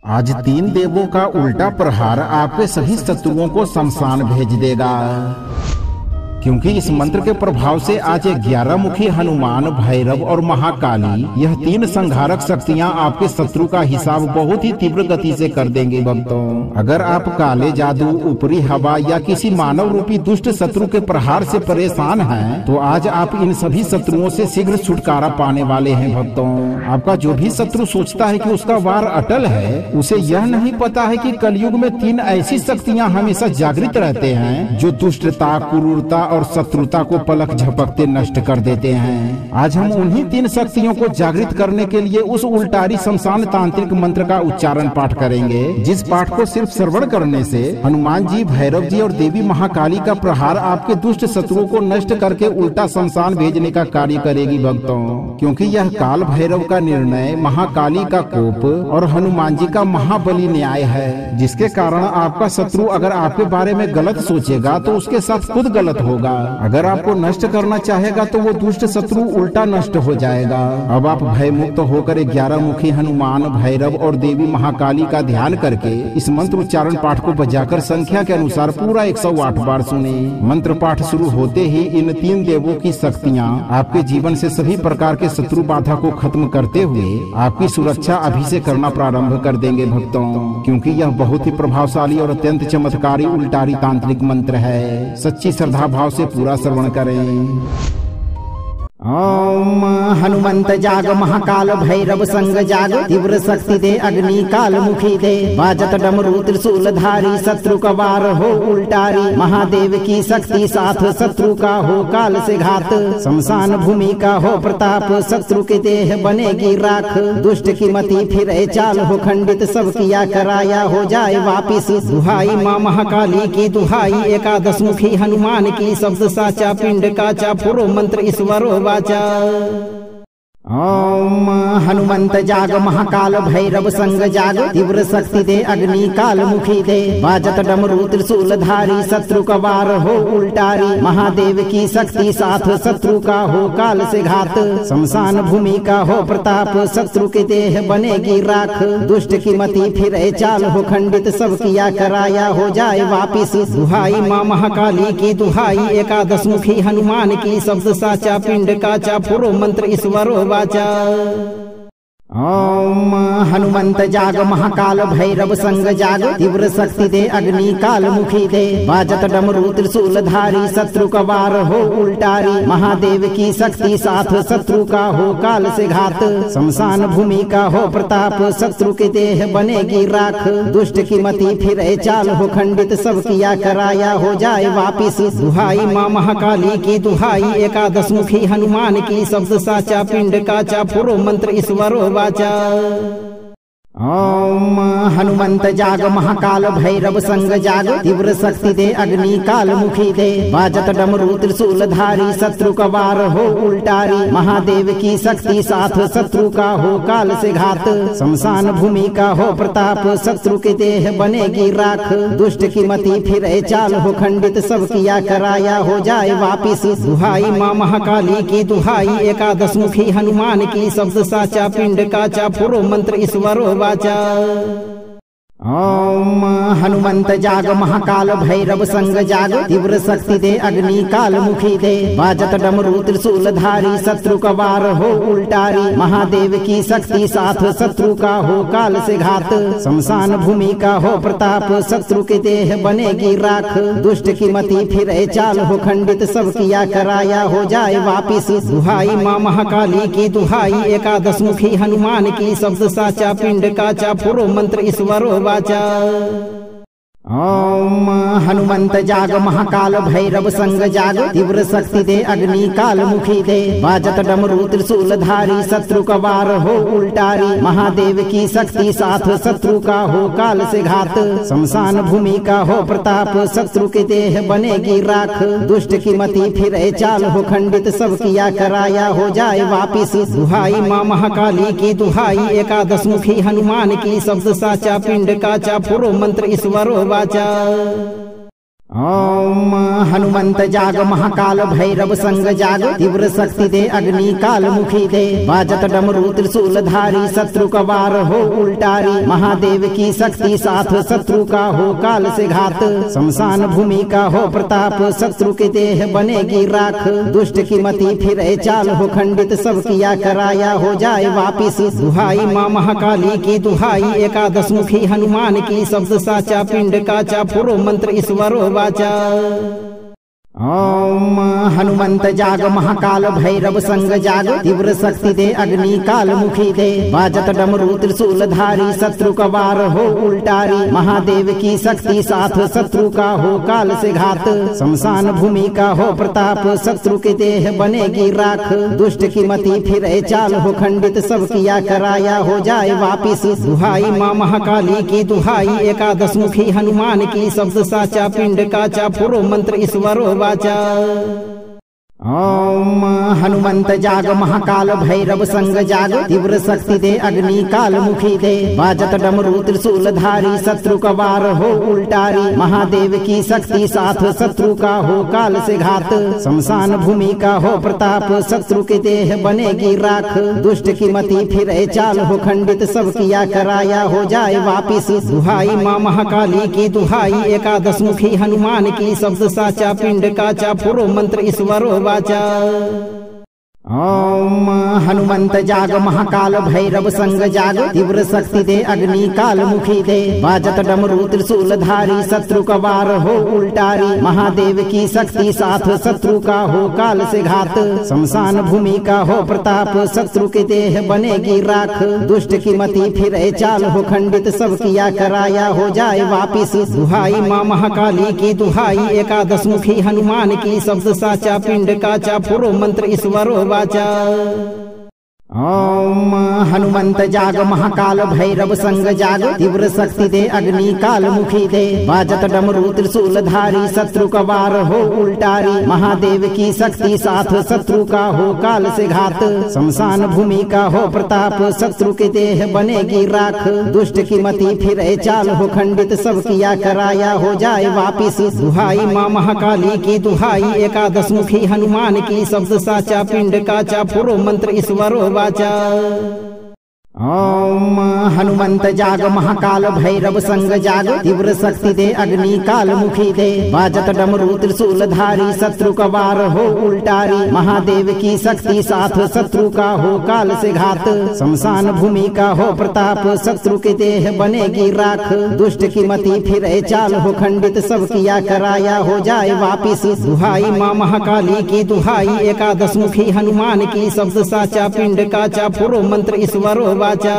आज 3 देवों का उल्टा प्रहार आपके सभी शत्रुओं को शमशान भेज देगा, क्योंकि इस मंत्र के प्रभाव से आज 11 मुखी हनुमान, भैरव और महाकाली, यह 3 संहारक शक्तियां आपके शत्रु का हिसाब बहुत ही तीव्र गति से कर देंगे। भक्तों, अगर आप काले जादू, ऊपरी हवा या किसी मानव रूपी दुष्ट शत्रु के प्रहार से परेशान हैं, तो आज आप इन सभी शत्रुओं से शीघ्र छुटकारा पाने वाले हैं। भक्तों, आपका जो भी शत्रु सोचता है कि उसका वार अटल है, उसे यह नहीं पता है कि कलयुग में 3 ऐसी शक्तियां हमेशा जागृत रहते हैं जो दुष्टता, क्रूरता और शत्रुता को पलक झपकते नष्ट कर देते हैं। आज हम उन्हीं 3 शक्तियों को जागृत करने के लिए उस उल्टारी शमशान तांत्रिक मंत्र का उच्चारण पाठ करेंगे, जिस पाठ को सिर्फ श्रवण करने से हनुमान जी, भैरव जी और देवी महाकाली का प्रहार आपके दुष्ट शत्रुओं को नष्ट करके उल्टा शमशान भेजने का कार्य करेगी। भक्तों, क्योंकि यह काल भैरव का निर्णय, महाकाली का कोप और हनुमान जी का महाबली न्याय है, जिसके कारण आपका शत्रु अगर आपके बारे में गलत सोचेगा तो उसके साथ खुद गलत होगा। अगर आपको नष्ट करना चाहेगा तो वो दुष्ट शत्रु उल्टा नष्ट हो जाएगा। अब आप भय मुक्त होकर 11 मुखी हनुमान, भैरव और देवी महाकाली का ध्यान करके इस मंत्र उच्चारण पाठ को बजाकर संख्या के अनुसार पूरा 108 बार सुने। मंत्र पाठ शुरू होते ही इन 3 देवों की शक्तियाँ आपके जीवन से सभी प्रकार के शत्रु बाधा को खत्म करते हुए आपकी सुरक्षा अभी से करना प्रारंभ कर देंगे। भक्तों, क्योंकि यह बहुत ही प्रभावशाली और अत्यंत चमत्कारी उल्टारी तांत्रिक मंत्र है। सच्ची श्रद्धा भाव से पूरा श्रवण करें। ओम हनुमंत जाग, महाकाल भैरव संग जाग, तीव्र शक्ति दे, अग्नि काल मुखी दे, बाजत डमरू त्रिशूल धारी, शत्रु का वार हो उल्टारी, महादेव की शक्ति साथ, शत्रु का हो काल से घात, शमशान भूमि का हो प्रताप, शत्रु के देह बनेगी राख, दुष्ट की मति फिरे चाल हो खंडित, सब किया कराया हो जाए वापिस। दुहाई माँ महाकाली की दुहाई, 11 मुखी हनुमान की शब्द साचा, पिंड काचा, फुरो मंत्र ईश्वरो वाचा। ओम हनुमंत जाग, महाकाल भैरव संग जाग, तीव्र शक्ति दे, अग्नि काल मुखी दे, बाजत डमरू त्रिशूल धारी, शत्रु का वार हो उल्टारी, महादेव की शक्ति साथ, शत्रु का हो काल से घात, शमशान भूमि का हो प्रताप, शत्रु के देह बनेगी राख, दुष्ट की मति फिरे चाल हो खंडित, सब किया कराया हो जाए वापिस। दुहाई माँ महाकाली की दुहाई, 11 मुखी हनुमान की शब्द साचा, पिंड काचा, फुरो मंत्र ईश्वरो वाचा। ओम हनुमंत जाग, महाकाल भैरव संग जाग, तीव्र शक्ति दे, अग्नि काल मुखी दे, बाजत डमरू त्रिशूल धारी, शत्रु का वार हो उल्टारी, महादेव की शक्ति साथ, शत्रु का हो काल से घात, शमशान भूमि का हो प्रताप, शत्रु के देह बनेगी राख, दुष्ट की मति फिरे चाल हो खंडित, सब किया कराया हो जाए वापिस। दुहाई माँ महाकाली की दुहाई, 11 मुखी हनुमान की शब्द साचा, पिंड काचा, फुरो मंत्र ईश्वरो वाचा। ओम हनुमंत जाग, महाकाल भैरव संग जाग, तीव्र शक्ति दे, अग्नि काल मुखी दे, बाजत डमरू त्रिशूल धारी, शत्रु का वार हो उल्टारी, महादेव की शक्ति साथ, शत्रु का हो काल से घात, शमशान भूमि का हो प्रताप, शत्रु के देह बनेगी राख, दुष्ट की मति फिरे चाल हो खंडित, सब किया कराया हो जाए वापिस। दुहाई माँ महाकाली की दुहाई, 11 मुखी हनुमान की शब्द साचा, पिंड काचा, फुरो मंत्र ईश्वरो वाचा। ओम हनुमंत जाग, महाकाल भैरव संग जाग, तीव्र शक्ति दे, अग्नि काल मुखी दे, बाजत डमरू त्रिशूल धारी, शत्रु का वार हो उल्टारी, महादेव की शक्ति साथ, शत्रु का हो काल से घात, शमशान भूमि का हो प्रताप, शत्रु के देह बनेगी राख, दुष्ट की मति फिरे चाल हो खंडित, सब किया कराया हो जाए वापिस। दुहाई माँ महाकाली की दुहाई, 11 मुखी हनुमान की शब्द साचा, पिंड काचा, फुरो मंत्र ईश्वरो वाचा। ओम हनुमंत जाग, महाकाल भैरव संग जाग, तीव्र शक्ति दे, अग्नि काल मुखी दे, बाजत डमरू त्रिशूल धारी, शत्रु का वार हो उल्टारी, महादेव की शक्ति साथ, शत्रु का हो काल से घात, शमशान भूमि का हो प्रताप, शत्रु के देह बनेगी राख, दुष्ट की मति फिरे चाल हो खंडित, सब किया कराया हो जाए वापिस। दुहाई माँ महाकाली की दुहाई, 11 मुखी हनुमान की शब्द साचा, पिंड काचा, फुरो मंत्र ईश्वरो वाचा। ओम हनुमंत जाग महाकाल भैरव संग जाग तीव्र शक्ति दे अग्नि काल मुखी दे बाजत डमरू त्रिशूल धारी शत्रु का वार हो उल्टारी महादेव की शक्ति साथ शत्रु का हो काल से घात शमशान भूमि का हो प्रताप शत्रु के देह बनेगी राख दुष्ट की मति फिरे चाल हो खंडित सब किया कराया हो जाए वापिस दुहाई माँ महाकाली की दुहाई एकादश मुखी हनुमान की शब्द साचा पिंड काचा फुरो मंत्र ईश्वरो वाचा। ओम हनुमंत जाग महाकाल भैरव संग जाग तीव्र शक्ति दे अग्नि काल मुखी दे बाजत डमरू त्रिशूल धारी शत्रु का वार हो उल्टारी महादेव की शक्ति साथ शत्रु का हो काल से घात शमशान भूमि का हो प्रताप शत्रु के देह बनेगी राख दुष्ट की मति फिरे चाल हो खंडित सब किया कराया हो जाए वापिस दुहाई माँ महाकाली की दुहाई एकादश मुखी हनुमान की शब्द साचा पिंड काचा फुरो मंत्र ईश्वरो वाचा। ओम हनुमंत जाग महाकाल भैरव संग जाग तीव्र शक्ति दे अग्नि काल मुखी दे बाजत डमरू त्रिशूल धारी शत्रु का वार हो उल्टारी महादेव की शक्ति साथ शत्रु का हो काल से घात शमशान भूमि का हो प्रताप शत्रु के देह बनेगी राख दुष्ट की मति फिरे चाल हो खंडित सब किया कराया हो जाए वापिस दुहाई माँ महाकाली की दुहाई एकादश मुखी हनुमान की शब्द साचा पिंड काचा फुरो मंत्र ईश्वरो वाचा। ओम हनुमंत जाग महाकाल भैरव संग जाग तीव्र शक्ति दे अग्नि काल मुखी दे बाजत डमरू त्रिशूल धारी शत्रु का वार हो उल्टारी महादेव की शक्ति साथ शत्रु का हो काल से घात शमशान भूमि का हो प्रताप शत्रु के देह बनेगी राख दुष्ट की मति फिरे चाल हो खंडित सब किया कराया हो जाए वापिस दुहाई माँ महाकाली की दुहाई एकादश मुखी हनुमान की शब्द साचा पिंड काचा फुरो मंत्र ईश्वरो वाचा। ओम हनुमंत जाग महाकाल भैरव संग जाग तीव्र शक्ति दे अग्नि काल मुखी दे बाजत डमरू त्रिशूल धारी शत्रु का वार हो उल्टारी महादेव की शक्ति साथ शत्रु का हो काल से घात शमशान भूमि का हो प्रताप शत्रु के देह बनेगी राख दुष्ट की मति फिरे चाल हो खंडित सब किया कराया हो जाए वापिस दुहाई माँ महाकाली की दुहाई एकादश मुखी हनुमान की शब्द साचा पिंड काचा फुरो मंत्र ईश्वरो वाचा। ओम हनुमंत जाग महाकाल भैरव संग जाग तीव्र शक्ति दे अग्नि काल मुखी दे बाजत डमरू त्रिशूल धारी शत्रु का वार हो उल्टारी महादेव की शक्ति साथ शत्रु का हो काल से घात शमशान भूमि का हो प्रताप शत्रु के देह बनेगी राख दुष्ट की मति फिरे चाल हो खंडित सब किया कराया हो जाए वापिस दुहाई माँ महाकाली की दुहाई एकादश मुखी हनुमान की शब्द साचा पिंड काचा फुरो मंत्र ईश्वरो वाचा।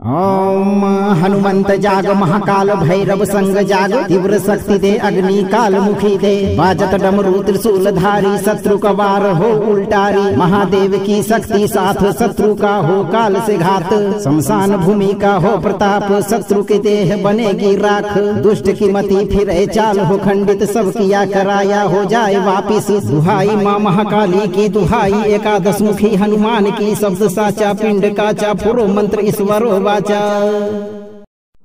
ओम हनुमंत जाग महाकाल भैरव संग जाग तीव्र शक्ति दे अग्नि काल मुखी दे बाजत डमरू त्रिशूल धारी शत्रु का वार हो उल्टारी महादेव की शक्ति साथ शत्रु का हो काल से घात शमशान भूमि का हो प्रताप शत्रु के देह बनेगी राख दुष्ट की मति फिरे चाल हो खंडित सब किया कराया हो जाए वापिस दुहाई माँ महाकाली की दुहाई एकादश मुखी हनुमान की शब्द साचा पिंड काचा फुरो मंत्र ईश्वरो वाचा।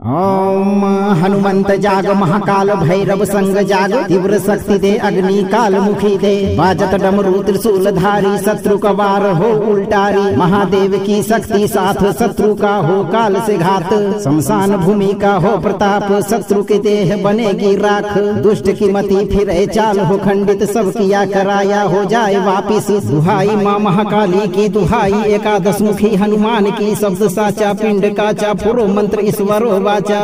ओम हनुमंत जाग महाकाल भैरव संग जाग तीव्र शक्ति दे अग्नि काल मुखी दे बाजत डमरू त्रिशूल धारी शत्रु का वार हो उल्टारी महादेव की शक्ति साथ शत्रु का हो काल से घात शमशान भूमि का हो प्रताप शत्रु के देह बनेगी राख दुष्ट की मति फिरे चाल हो खंडित सब किया कराया हो जाए वापिस दुहाई माँ महाकाली की दुहाई एकादश मुखी हनुमान की शब्द साचा पिंड काचा फुरो मंत्र ईश्वरो वाचा।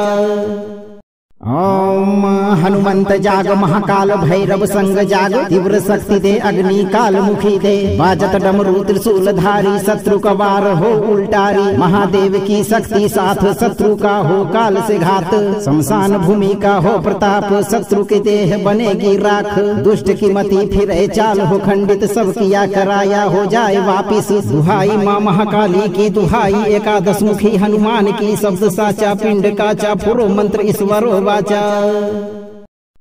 ओम हनुमंत जाग महाकाल भैरव संग जाग तीव्र शक्ति दे अग्नि काल मुखी दे बाजत डमरू त्रिशूल धारी शत्रु का वार हो उल्टारी महादेव की शक्ति साथ शत्रु का हो काल से घात शमशान भूमि का हो प्रताप शत्रु के देह बनेगी राख दुष्ट की मति फिरे चाल हो खंडित सब किया कराया हो जाए वापिस दुहाई माँ महाकाली की दुहाई एकादश मुखी हनुमान की शब्द साचा पिंड काचा फुरो मंत्र ईश्वरो वाचा।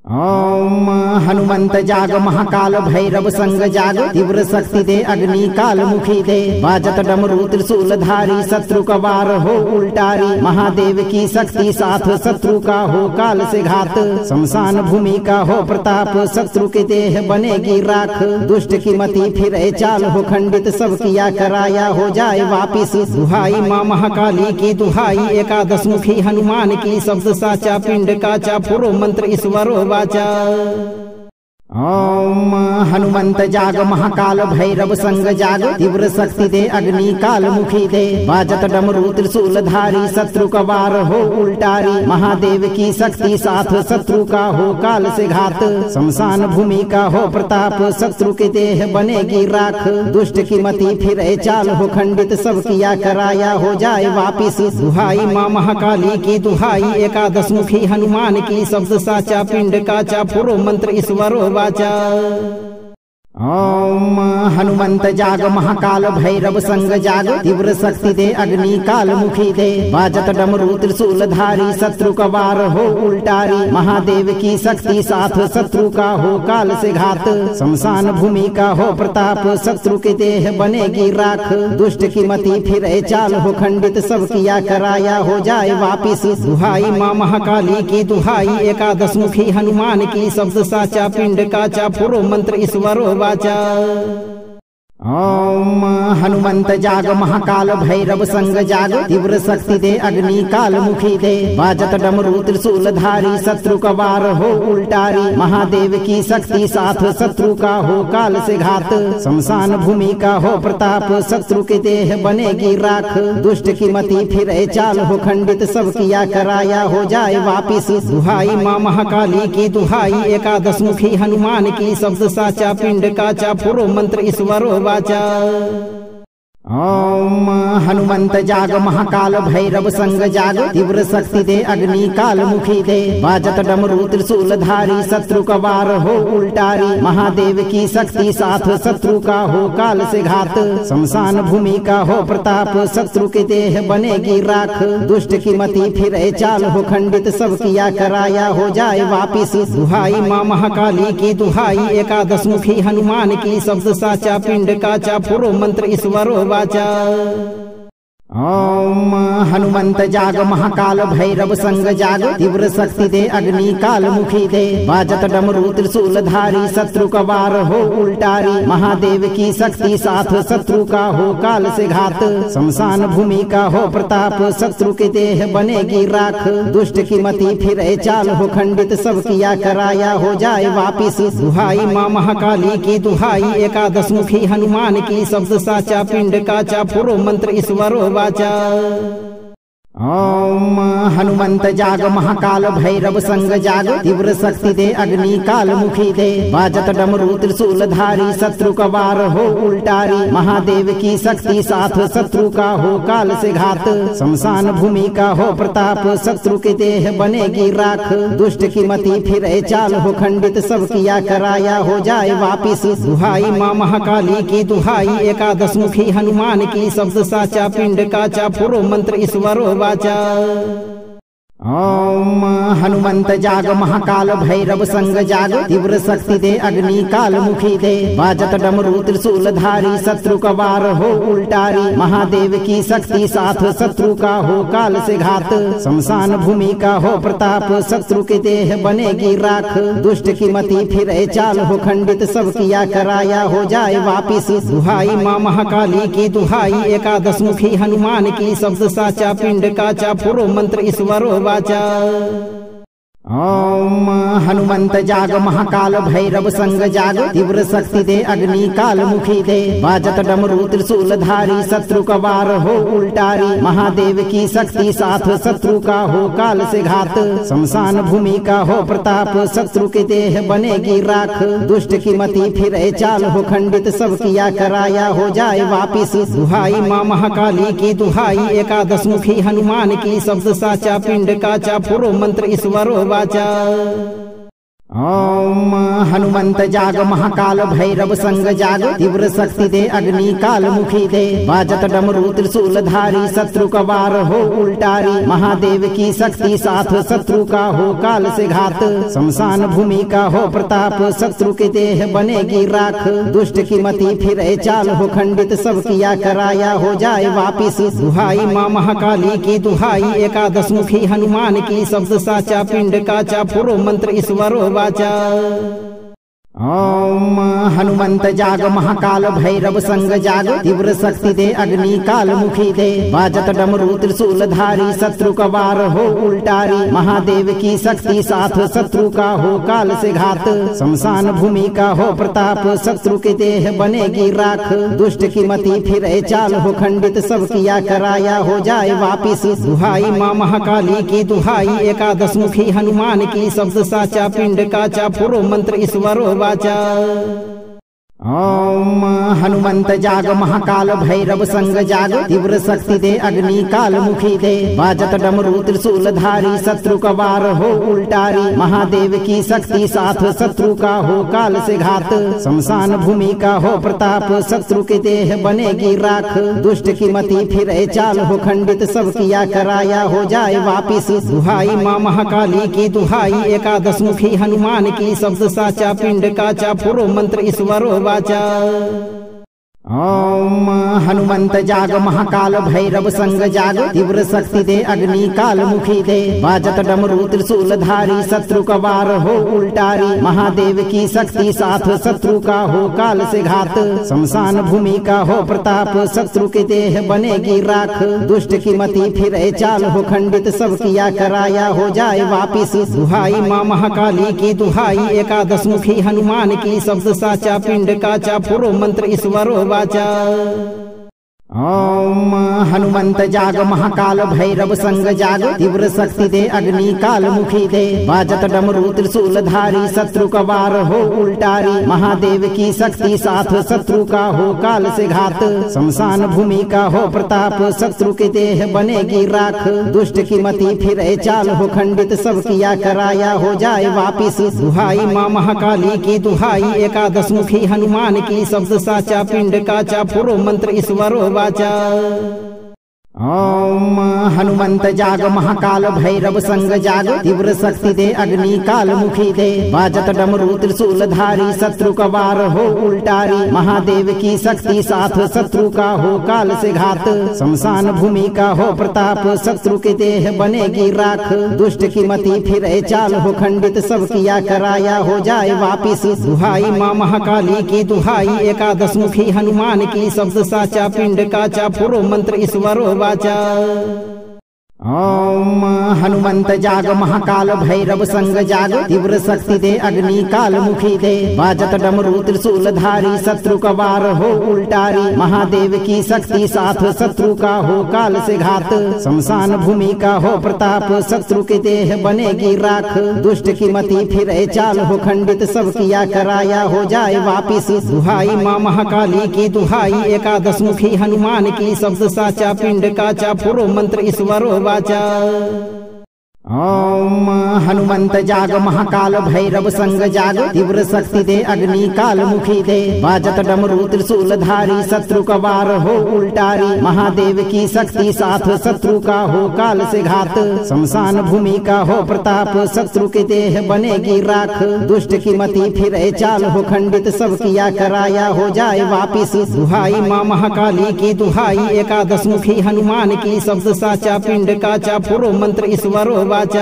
ओम हनुमंत जाग महाकाल भैरव संग जाग तीव्र शक्ति दे अग्नि काल मुखी दे बाजत डमरू त्रिशूल धारी शत्रु का वार हो उल्टारी महादेव की शक्ति साथ शत्रु का हो काल से घात शमशान भूमि का हो प्रताप शत्रु के देह बनेगी राख दुष्ट की मति फिरे चाल हो खंडित सब किया कराया हो जाए वापिस दुहाई माँ महाकाली की दुहाई एकादश मुखी हनुमान की शब्द साचा पिंड काचा पुरो मंत्र ईश्वरो वाचा। ओम हनुमंत जाग महाकाल भैरव संग जाग तीव्र शक्ति दे अग्नि काल मुखी दे बाजत डमरू त्रिशूल धारी शत्रु का वार हो उल्टारी महादेव की शक्ति साथ शत्रु का हो काल से घात शमशान भूमि का हो प्रताप शत्रु के देह बनेगी राख दुष्ट की मति फिरे चाल हो खंडित सब किया कराया हो जाए वापिस दुहाई माँ महाकाली की दुहाई एकादश मुखी हनुमान की शब्द साचा पिंड काचा पुरो मंत्र ईश्वरो वाचा। ओम हनुमंत जाग महाकाल भैरव संग जाग तीव्र शक्ति दे अग्नि काल मुखी दे बाजत डमरू त्रिशूल धारी शत्रु का वार हो उल्टारी महादेव की शक्ति साथ शत्रु का हो काल से घात शमशान भूमि का हो प्रताप शत्रु के देह बनेगी राख दुष्ट की मति फिरे चाल हो खंडित सब किया कराया हो जाए वापिस दुहाई माँ महाकाली की दुहाई एकादश मुखी हनुमान की शब्द साचा पिंड काचा पुरो मंत्र ईश्वरो वाचा। ओम हनुमंत जाग महाकाल भैरव संग जाग तीव्र शक्ति दे अग्नि काल मुखी दे बाजत डमरू त्रिशूल धारी शत्रु का वार हो उल्टारी महादेव की शक्ति साथ शत्रु का हो काल से घात शमशान भूमि का हो प्रताप शत्रु के देह बनेगी राख दुष्ट की मति फिरे चाल हो खंडित सब किया कराया हो जाए वापिस दुहाई माँ महाकाली की दुहाई एकादश मुखी हनुमान की शब्द साचा पिंड काचा पुरो मंत्र ईश्वरो वाचा। ओम हनुमंत जाग महाकाल भैरव संग जाग तीव्र शक्ति दे अग्नि काल मुखी दे बाजत डमरू त्रिशूल धारी शत्रु का वार हो उल्टारी महादेव की शक्ति साथ शत्रु का हो काल से घात शमशान भूमि का हो प्रताप शत्रु के देह बनेगी राख दुष्ट की मति फिरे चाल हो खंडित सब किया कराया हो जाए वापिस दुहाई माँ महाकाली की दुहाई एकादश मुखी हनुमान की शब्द साचा पिंड काचा पुरो मंत्र ईश्वरो वाचा। ओम हनुमंत जाग महाकाल भैरव संग जाग तीव्र शक्ति दे अग्नि काल मुखी दे बाजत डमरू त्रिशूल धारी शत्रु का वार हो उल्टारी महादेव की शक्ति साथ शत्रु का हो काल से घात शमशान भूमि का हो प्रताप शत्रु के देह बनेगी राख दुष्ट की मति फिरे चाल हो खंडित सब किया कराया हो जाए वापिस दुहाई माँ महाकाली की दुहाई एकादश मुखी हनुमान की शब्द साचा पिंड काचा पुरो मंत्र ईश्वरो वाचा। ओम हनुमंत जाग महाकाल भैरव संग जाग तीव्र शक्ति दे अग्नि काल मुखी दे बाजत डमरू त्रिशूल धारी शत्रु का वार हो उल्टारी महादेव की शक्ति साथ शत्रु का हो काल से घात शमशान भूमि का हो प्रताप शत्रु के देह बनेगी राख दुष्ट की मति फिरे चाल हो खंडित सब किया कराया हो जाए वापिस दुहाई माँ महाकाली की दुहाई एकादश मुखी हनुमान की शब्द साचा पिंड काचा पुरो मंत्र ईश्वरो वाचा। ओम हनुमंत जाग महाकाल भैरव संग जाग तीव्र शक्ति दे अग्नि काल मुखी दे बाजत डमरू त्रिशूल धारी शत्रु का वार हो उल्टारी महादेव की शक्ति साथ शत्रु का हो काल से घात शमशान भूमि का हो प्रताप शत्रु के देह बनेगी राख दुष्ट की मति फिरे चाल हो खंडित सब किया कराया हो जाए वापिस दुहाई माँ महाकाली की दुहाई एकादश मुखी हनुमान की शब्द साचा पिंड काचा पुरो मंत्र ईश्वरो वाचा। ओम हनुमंत जाग महाकाल भैरव संग जाग तीव्र शक्ति दे अग्नि काल मुखी दे बाजत डमरू त्रिशूल धारी शत्रु का वार हो उल्टारी महादेव की शक्ति साथ शत्रु का हो काल से घात शमशान भूमि का हो प्रताप शत्रु के देह बनेगी राख दुष्ट की मति फिरे चाल हो खंडित सब किया कराया हो जाए वापिस दुहाई माँ महाकाली की दुहाई एकादश मुखी हनुमान की शब्द साचा पिंड काचा पुरो मंत्र ईश्वरो वाचा। ओम हनुमंत जाग महाकाल भैरव संग जाग तीव्र शक्ति दे अग्नि काल मुखी दे बाजत डमरू त्रिशूल धारी शत्रु का वार हो उल्टारी महादेव की शक्ति साथ शत्रु का हो काल से घात शमशान भूमि का हो प्रताप शत्रु के देह बनेगी राख दुष्ट की मति फिरे चाल हो खंडित सब किया कराया हो जाए वापिस दुहाई माँ महाकाली की दुहाई एकादश मुखी हनुमान की शब्द साचा पिंड काचा फुरो मंत्र ईश्वरो वाचा। ओम हनुमंत जाग महाकाल भैरव संग जाग तीव्र शक्ति दे अग्नि काल मुखी दे बाजत डमरू त्रिशूल धारी शत्रु का वार हो उल्टारी महादेव की शक्ति साथ शत्रु का हो काल से घात शमशान भूमि का हो प्रताप शत्रु के देह बनेगी राख दुष्ट की मति फिरे चाल हो खंडित सब किया कराया हो जाए वापिस दुहाई माँ महाकाली की दुहाई एकादश मुखी हनुमान की शब्द साचा पिंड काचा फुरो मंत्र ईश्वरो वाचा। ओम हनुमंत जाग महाकाल भैरव संग जाग तीव्र शक्ति दे अग्नि काल मुखी दे बाजत डमरू त्रिशूल धारी शत्रु का वार हो उल्टारी महादेव की शक्ति साथ शत्रु का हो काल से घात शमशान भूमि का हो प्रताप शत्रु के देह बनेगी राख दुष्ट की मति फिरे चाल हो खंडित सब किया कराया हो जाए वापिस दुहाई माँ महाकाली की दुहाई एकादश मुखी हनुमान की शब्द साचा पिंड काचा फुरो मंत्र ईश्वरो वाचा। ओम हनुमंत जाग महाकाल भैरव संग जाग तीव्र शक्ति दे अग्नि काल मुखी दे बाजत डमरू त्रिशूल धारी शत्रु का वार हो उल्टारी महादेव की शक्ति साथ शत्रु का हो काल से घात शमशान भूमि का हो प्रताप शत्रु के देह बनेगी राख दुष्ट की मति फिरे चाल हो खंडित सब किया कराया हो जाए वापिस दुहाई माँ महाकाली की दुहाई एकादश मुखी हनुमान की शब्द साचा पिंड काचा फुरो मंत्र ईश्वरो वाचा। ओम हनुमंत जाग महाकाल भैरव संग जाग तीव्र शक्ति दे अग्नि काल मुखी दे बाजत डमरू त्रिशूल धारी शत्रु का वार हो उल्टारी महादेव की शक्ति साथ शत्रु का हो काल से घात शमशान भूमि का हो प्रताप शत्रु के देह बनेगी राख दुष्ट की मति फिरे चाल हो खंडित सब किया कराया हो जाए वापिस दुहाई माँ महाकाली की दुहाई एकादश मुखी हनुमान की शब्द साचा पिंड काचा फुरो मंत्र ईश्वरो वाचा। ओम हनुमंत जाग महाकाल भैरव संग जाग तीव्र शक्ति दे अग्नि काल मुखी दे बाजत डमरू त्रिशूल धारी शत्रु का वार हो उल्टारी महादेव की शक्ति साथ शत्रु का हो काल से घात शमशान भूमि का हो प्रताप शत्रु के देह बनेगी राख दुष्ट की मति फिरे चाल हो खंडित सब किया कराया हो जाए वापिस दुहाई माँ महाकाली की दुहाई एकादश मुखी हनुमान की शब्द साचा पिंड काचा फुरो मंत्र ईश्वरो वाचा। ओम हनुमंत जाग महाकाल भैरव संग जाग तीव्र शक्ति दे अग्नि काल मुखी दे बाजत डमरू त्रिशूल धारी शत्रु का वार हो उल्टारी महादेव की शक्ति साथ शत्रु का हो काल से घात शमशान भूमि का हो प्रताप शत्रु के देह बनेगी राख दुष्ट की मति फिरे चाल हो खंडित सब किया कराया हो जाए वापिस दुहाई माँ महाकाली की दुहाई एकादश मुखी हनुमान की शब्द साचा पिंड काचा फुरो मंत्र ईश्वरो वाचा। ओम हनुमंत जाग महाकाल भैरव संग जाग तीव्र शक्ति दे अग्नि काल मुखी दे बाजत डमरू त्रिशूल धारी शत्रु का वार हो उल्टारी महादेव की शक्ति साथ शत्रु का हो काल से घात शमशान भूमि का हो प्रताप शत्रु के देह बनेगी राख दुष्ट की मति फिरे चाल हो खंडित सब किया कराया हो जाए वापिस दुहाई माँ महाकाली की दुहाई एकादश मुखी हनुमान की शब्द साचा पिंड काचा फुरो मंत्र ईश्वरो वाचा।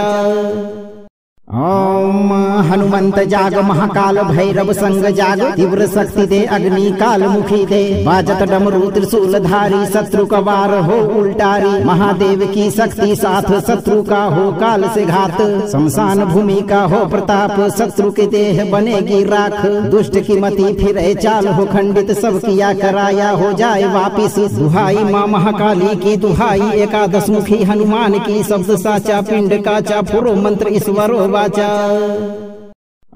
ओम हनुमंत जाग महाकाल भैरव संग जाग तीव्र शक्ति दे अग्नि काल मुखी दे बाजत डमरू त्रिशूल धारी शत्रु का वार हो उल्टारी महादेव की शक्ति साथ शत्रु का हो काल से घात शमशान भूमि का हो प्रताप शत्रु के देह बनेगी राख दुष्ट की मति फिरे चाल हो खंडित सब किया कराया हो जाए वापिस दुहाई माँ महाकाली की दुहाई एकादश मुखी हनुमान की शब्द साचा पिंड काचा फुरो मंत्र ईश्वरो वाचा।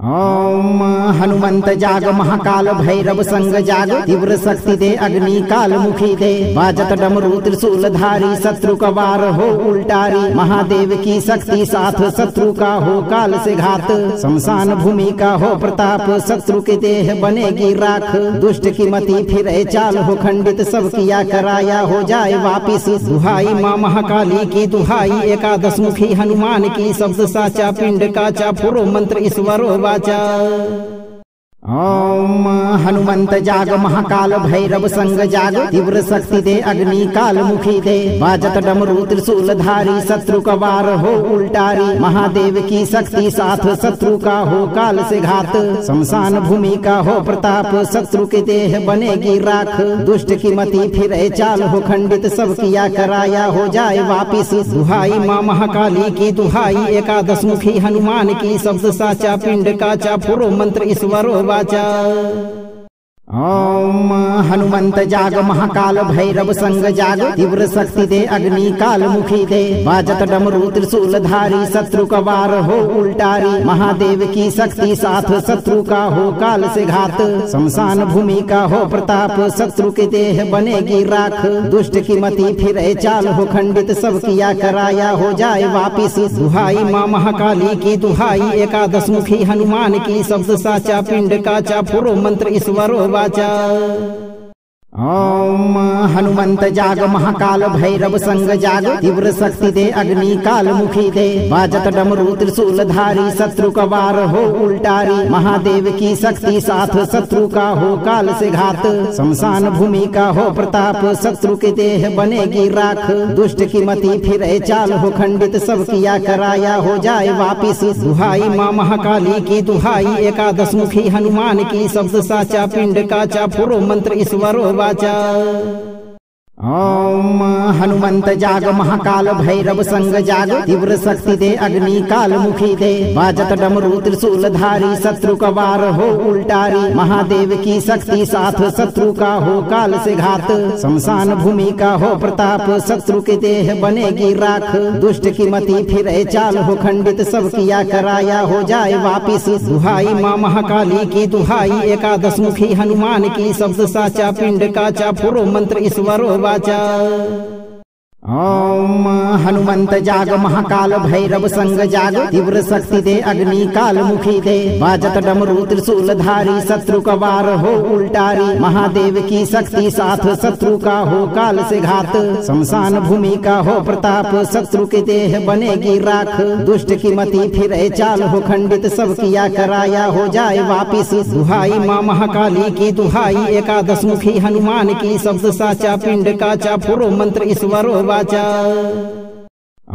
ओम हनुमंत जाग महाकाल भैरव संग जाग तीव्र शक्ति दे अग्नि काल मुखी दे बाजत डमरू त्रिशूल धारी शत्रु का वार हो उल्टारी महादेव की शक्ति साथ शत्रु का हो काल से घात शमशान भूमि का हो प्रताप शत्रु के देह बनेगी राख दुष्ट की मति फिरे चाल हो खंडित सब किया कराया हो जाए वापिस दुहाई माँ महाकाली की दुहाई एकादश मुखी हनुमान की शब्द साचा पिंड काचा पुरो मंत्र ईश्वरो वाचा। ओम हनुमंत जाग महाकाल भैरव संग जाग तीव्र शक्ति दे अग्नि काल मुखी दे बाजत डमरू त्रिशूल धारी शत्रु का वार हो उल्टारी महादेव की शक्ति साथ शत्रु का हो काल से घात शमशान भूमि का हो प्रताप शत्रु के देह बनेगी राख दुष्ट की मति फिरे चाल हो खंडित सब किया कराया हो जाए वापिस दुहाई माँ महाकाली की दुहाई एकादश मुखी हनुमान की शब्द साचा पिंड काचा पुरो मंत्र ईश्वरो वाचा। ओम हनुमंत जाग महाकाल भैरव संग जाग तीव्र शक्ति दे अग्नि काल मुखी दे बाजत डमरू त्रिशूल धारी शत्रु का वार हो उल्टारी महादेव की शक्ति साथ शत्रु का हो काल से घात शमशान भूमि का हो प्रताप शत्रु के देह बनेगी राख दुष्ट की मति फिरे चाल हो खंडित सब किया कराया हो जाए वापिस दुहाई माँ महाकाली की दुहाई एकादश मुखी हनुमान की शब्द साचा पिंड काचा पुरो मंत्र ईश्वरो वाचा। ओम हनुमंत जाग महाकाल भैरव संग जाग तीव्र शक्ति दे अग्नि काल मुखी दे बाजत डमरू त्रिशूल धारी शत्रु का वार हो उल्टारी महादेव की शक्ति साथ शत्रु का हो काल से घात शमशान भूमि का हो प्रताप शत्रु के देह बनेगी राख दुष्ट की मति फिरे चाल हो खंडित सब किया कराया हो जाए वापिस दुहाई माँ महाकाली की दुहाई एकादश मुखी हनुमान की शब्द साचा पिंड काचा पुरो मंत्र ईश्वरो वाचा। ओम हनुमंत जाग महाकाल भैरव संग जाग तीव्र शक्ति दे अग्नि काल मुखी दे बाजत डमरू त्रिशूल धारी शत्रु का वार हो उल्टारी महादेव की शक्ति साथ शत्रु का हो काल से घात शमशान भूमि का हो प्रताप शत्रु के देह बनेगी राख दुष्ट की मति फिरे चाल हो खंडित सब किया कराया हो जाए वापिस दुहाई माँ महाकाली की दुहाई एकादश मुखी हनुमान की शब्द साचा पिंड काचा पुरो मंत्र ईश्वरो वाचा। ओम हनुमंत जाग महाकाल भैरव संग जाग तीव्र शक्ति दे अग्नि काल मुखी दे बाजत डमरू त्रिशूल धारी शत्रु का वार हो उल्टारी महादेव की शक्ति साथ शत्रु का हो काल से घात शमशान भूमि का हो प्रताप शत्रु के देह बनेगी राख दुष्ट की मति फिरे चाल हो खंडित सब किया कराया हो जाए वापिस दुहाई माँ महाकाली की दुहाई एकादश मुखी हनुमान की शब्द साचा पिंड काचा पुरो मंत्र ईश्वरो वाचा।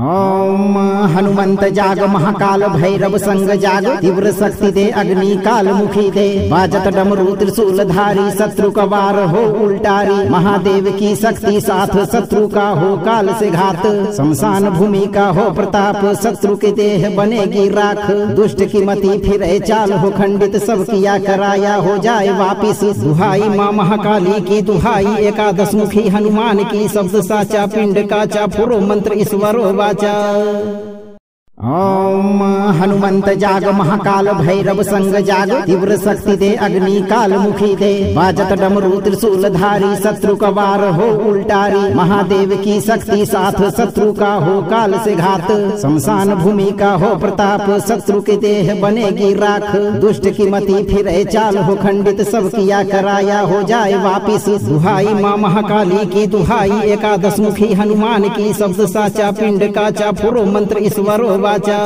ओम हनुमंत जाग महाकाल भैरव संग जाग तीव्र शक्ति दे अग्नि काल मुखी दे बाजत डमरू त्रिशूल धारी शत्रु का वार हो उल्टारी महादेव की शक्ति साथ शत्रु का हो काल से घात शमशान भूमि का हो प्रताप शत्रु के देह बनेगी राख दुष्ट की मति फिरे चाल हो खंडित सब किया कराया हो जाए वापिस दुहाई माँ महाकाली की दुहाई एकादश मुखी हनुमान की शब्द साचा पिंड काचा पुरो मंत्र ईश्वरो वाचा। ओम हनुमंत जाग महाकाल भैरव संग जाग तीव्र शक्ति दे अग्नि काल मुखी दे बाजत डमरू त्रिशूल धारी शत्रु का वार हो उल्टारी महादेव की शक्ति साथ शत्रु का हो काल से घात शमशान भूमि का हो प्रताप शत्रु के देह बनेगी राख दुष्ट की मति फिरे चाल हो खंडित सब किया कराया हो जाए वापिस दुहाई माँ महाकाली की दुहाई एकादश मुखी हनुमान की शब्द साचा पिंड काचा पुरो मंत्र ईश्वरो वाचा।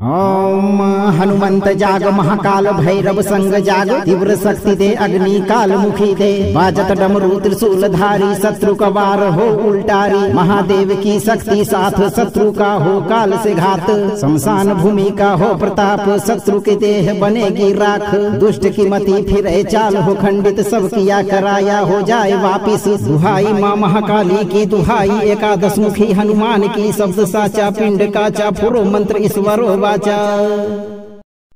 ओम हनुमंत जाग महाकाल भैरव संग जाग तीव्र शक्ति दे अग्नि काल मुखी दे बाजत डमरू त्रिशूल धारी शत्रु का वार हो उल्टारी महादेव की शक्ति साथ शत्रु का हो काल से घात शमशान भूमि का हो प्रताप शत्रु के देह बनेगी राख दुष्ट की मति फिरे चाल हो खंडित सब किया कराया हो जाए वापिस दुहाई माँ महाकाली की दुहाई एकादश मुखी हनुमान की शब्द साचा पिंड काचा पुरो मंत्र ईश्वरो वाचा।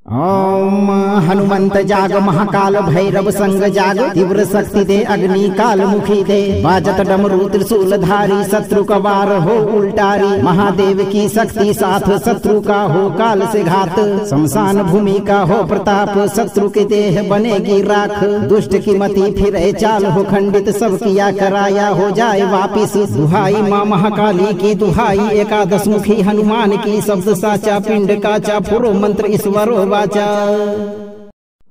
ओम हनुमंत जाग महाकाल भैरव संग जाग तीव्र शक्ति दे अग्नि काल मुखी दे बाजत डमरू त्रिशूल धारी शत्रु का वार हो उल्टारी महादेव की शक्ति साथ शत्रु का हो काल से घात शमशान भूमि का हो प्रताप शत्रु के देह बनेगी राख दुष्ट की मति फिरे चाल हो खंडित सब किया कराया हो जाए वापिस दुहाई माँ महाकाली की दुहाई एकादश मुखी हनुमान की शब्द साचा पिंड काचा फुरो मंत्र ईश्वरो वाचा।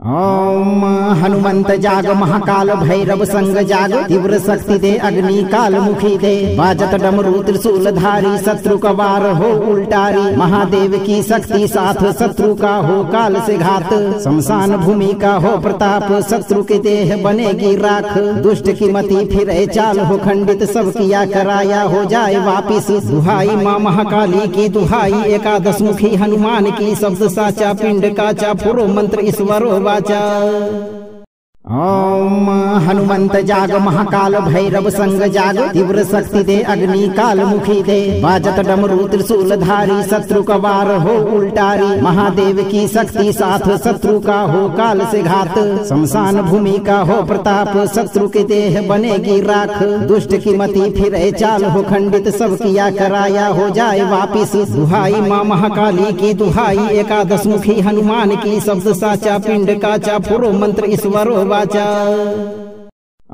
ओम हनुमंत जाग महाकाल भैरव संग जाग तीव्र शक्ति दे अग्नि काल मुखी दे बाजत डमरू त्रिशूल धारी शत्रु का वार हो उल्टारी महादेव की शक्ति साथ शत्रु का हो काल से घात शमशान भूमि का हो प्रताप शत्रु के देह बनेगी राख दुष्ट की मति फिरे चाल हो खंडित सब किया कराया हो जाए वापिस दुहाई माँ महाकाली की दुहाई एकादश मुखी हनुमान की शब्द साचा पिंड काचा फुरो मंत्र ईश्वरो वाचा। ओम हनुमंत जाग महाकाल भैरव संग जाग तीव्र शक्ति दे अग्नि काल मुखी दे बाजत डमरू त्रिशूल धारी शत्रु का वार हो उल्टारी महादेव की शक्ति साथ शत्रु का हो काल से घात शमशान भूमि का हो प्रताप शत्रु के देह बनेगी राख दुष्ट की मति फिरे चाल हो खंडित सब किया कराया हो जाए वापिस दुहाई माँ महाकाली की दुहाई एकादश मुखी हनुमान की शब्द साचा पिंड काचा फुरो मंत्र ईश्वरो वाचा।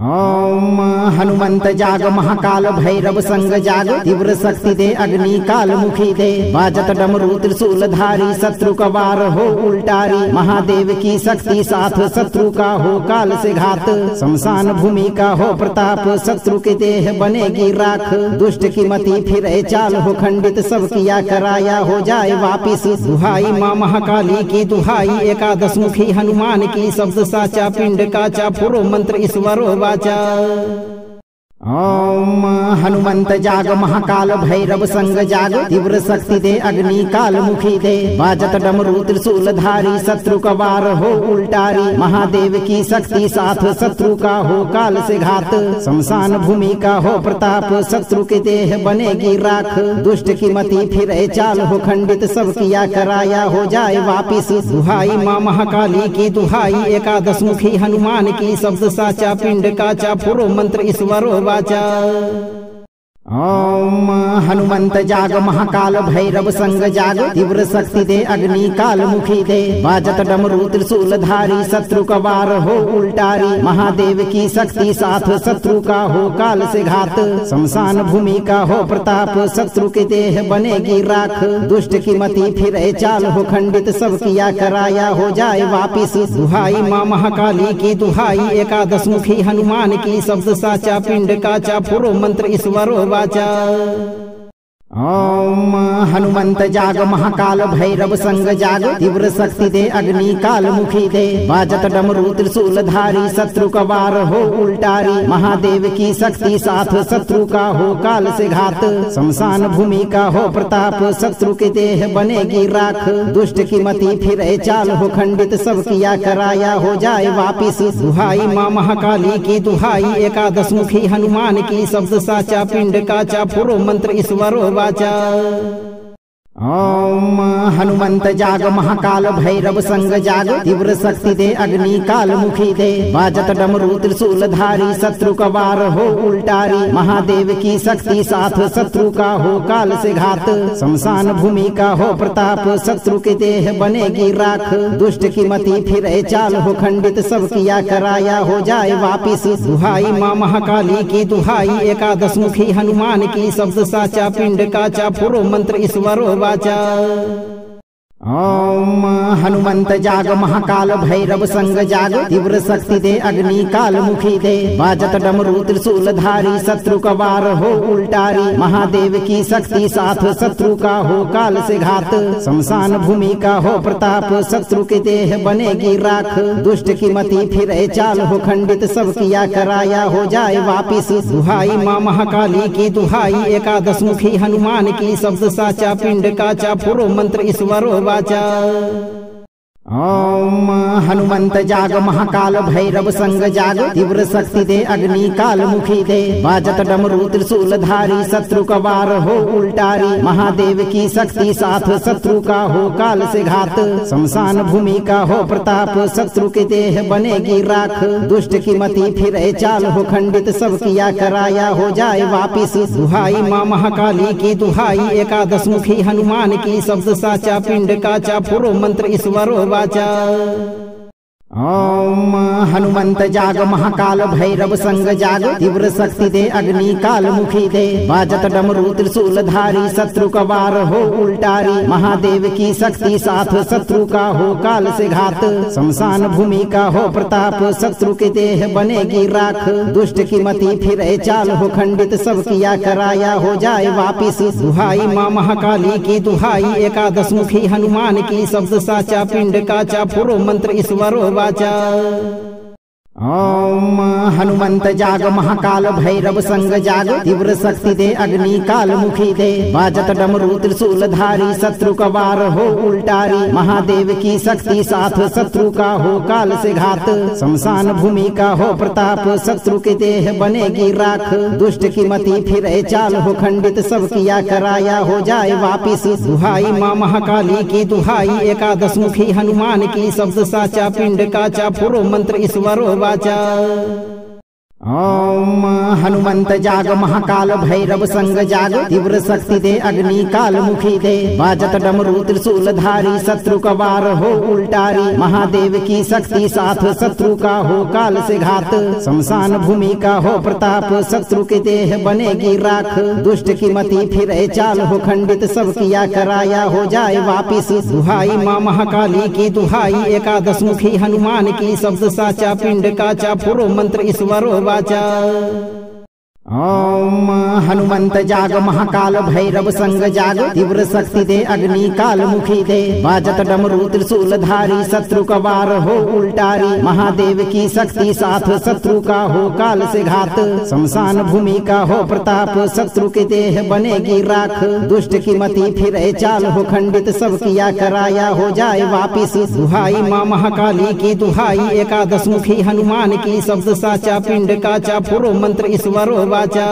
ओम हनुमंत जाग महाकाल भैरव संग जाग तीव्र शक्ति दे अग्नि काल मुखी दे बाजत डमरू त्रिशूल धारी शत्रु का वार हो उल्टारी महादेव की शक्ति साथ शत्रु का हो काल से घात शमशान भूमि का हो प्रताप शत्रु के देह बनेगी राख दुष्ट की मति फिरे चाल हो खंडित सब किया कराया हो जाए वापिस दुहाई माँ महाकाली की दुहाई एकादश मुखी हनुमान की शब्द साचा पिंड काचा फुरो मंत्र ईश्वरो वाचा। ओम हनुमंत जाग महाकाल भैरव संग जाग तीव्र शक्ति दे अग्नि काल मुखी दे बाजत डमरू त्रिशूल धारी शत्रु का वार हो उल्टारी महादेव की शक्ति साथ शत्रु का हो काल से घात शमशान भूमि का हो प्रताप शत्रु के देह बनेगी राख दुष्ट की मति फिरे चाल हो खंडित सब किया कराया हो जाए वापिस दुहाई माँ महाकाली की दुहाई एकादश मुखी हनुमान की शब्द साचा पिंड काचा फुरो मंत्र ईश्वरो वाचा। ओम हनुमंत जाग महाकाल भैरव संग जाग तीव्र शक्ति दे अग्नि काल मुखी दे बाजत डमरू त्रिशूल धारी शत्रु का वार हो उल्टारी महादेव की शक्ति साथ शत्रु का हो काल से घात शमशान भूमि का हो प्रताप शत्रु के देह बनेगी राख दुष्ट की मति फिरे चाल हो खंडित सब किया कराया हो जाए वापिस दुहाई माँ महाकाली की दुहाई एकादश मुखी हनुमान की शब्द साचा पिंड काचा फुरो मंत्र ईश्वरो वाचा। ओम हनुमंत जाग महाकाल भैरव संग जाग तीव्र शक्ति दे अग्नि काल मुखी दे बाजत डमरू त्रिशूल धारी शत्रु का वार हो उल्टारी महादेव की शक्ति साथ शत्रु का हो काल से घात शमशान भूमि का हो प्रताप शत्रु के देह बनेगी राख दुष्ट की मति फिरे चाल हो खंडित सब किया कराया हो जाए वापिस दुहाई माँ महाकाली की दुहाई एकादश मुखी हनुमान की शब्द साचा पिंड काचा फुरो मंत्र ईश्वरो वाचा। ओम हनुमंत जाग महाकाल भैरव संग जाग तीव्र शक्ति दे अग्नि काल मुखी दे बाजत डमरू त्रिशूल धारी शत्रु का वार हो उल्टारी महादेव की शक्ति साथ शत्रु का हो काल से घात शमशान भूमि का हो प्रताप शत्रु के देह बनेगी राख दुष्ट की मति फिरे चाल हो खंडित सब किया कराया हो जाए वापिस दुहाई माँ महाकाली की दुहाई एकादश मुखी हनुमान की शब्द साचा पिंड काचा फुरो मंत्र ईश्वरो वाचा। ओम हनुमंत जाग महाकाल भैरव संग जाग तीव्र शक्ति दे अग्नि काल मुखी दे बाजत डमरू त्रिशूल धारी शत्रु का वार हो उल्टारी महादेव की शक्ति साथ शत्रु का हो काल से घात शमशान भूमि का हो प्रताप शत्रु के देह बनेगी राख दुष्ट की मति फिरे चाल हो खंडित सब किया कराया हो जाए वापिस दुहाई माँ महाकाली की दुहाई एकादश मुखी हनुमान की शब्द साचा पिंड काचा फुरो मंत्र ईश्वरो वाचा। ओम हनुमंत जाग महाकाल भैरव संग जाग तीव्र शक्ति दे अग्नि काल मुखी दे बाजत डमरू त्रिशूल धारी शत्रु का वार हो उल्टारी महादेव की शक्ति साथ शत्रु का हो काल से घात शमशान भूमि का हो प्रताप शत्रु के देह बनेगी राख दुष्ट की मति फिरे चाल हो खंडित सब किया कराया हो जाए वापिस दुहाई माँ महाकाली की दुहाई एकादश मुखी हनुमान की शब्द साचा पिंड काचा पुरो मंत्र ईश्वरो वाचा। ओम हनुमंत जाग महाकाल भैरव संग जाग तीव्र शक्ति दे अग्नि काल मुखी दे बाजत डमरू त्रिशूल धारी शत्रु का वार हो उल्टारी महादेव की शक्ति साथ शत्रु का हो काल से घात शमशान भूमि का हो प्रताप शत्रु के देह बनेगी राख दुष्ट की मति फिरे चाल हो खंडित सब किया कराया हो जाए वापिस दुहाई माँ महाकाली की दुहाई एकादश मुखी हनुमान की शब्द साचा पिंड काचा पुरो मंत्र ईश्वरो वाचा। ओम हनुमंत जाग महाकाल भैरव संग जाग तीव्र शक्ति दे अग्नि काल मुखी दे बाजत डमरू त्रिशूल धारी शत्रु का वार हो उल्टारी महादेव की शक्ति साथ शत्रु का हो काल से घात शमशान भूमि का हो प्रताप शत्रु के देह बनेगी राख दुष्ट की मति फिरे चाल हो खंडित सब किया कराया हो जाए वापिस दुहाई माँ महाकाली की दुहाई एकादश मुखी हनुमान की शब्द साचा पिंड काचा पुरो मंत्र ईश्वरो वाचा। ओम हनुमंत जाग महाकाल भैरव संग जाग तीव्र शक्ति दे अग्नि काल मुखी दे बाजत डमरू त्रिशूल धारी शत्रु का वार हो उल्टारी महादेव की शक्ति साथ शत्रु का हो काल से घात शमशान भूमि का हो प्रताप शत्रु के देह बनेगी राख दुष्ट की मति फिरे चाल हो खंडित सब किया कराया हो जाए वापिस दुहाई माँ महाकाली की दुहाई एकादश मुखी हनुमान की शब्द साचा पिंड काचा पुरो मंत्र ईश्वरो वाचा। ओम हनुमंत जाग महाकाल भैरव संग जाग तीव्र शक्ति दे अग्नि काल मुखी दे बाजत डमरू त्रिशूल धारी शत्रु का वार हो उल्टारी महादेव की शक्ति साथ शत्रु का हो काल से घात शमशान भूमि का हो प्रताप शत्रु के देह बनेगी राख दुष्ट की मति फिरे चाल हो खंडित सब किया कराया हो जाए वापिस दुहाई माँ महाकाली की दुहाई एकादश मुखी हनुमान की शब्द साचा पिंड काचा पुरो मंत्र ईश्वरो वाचा।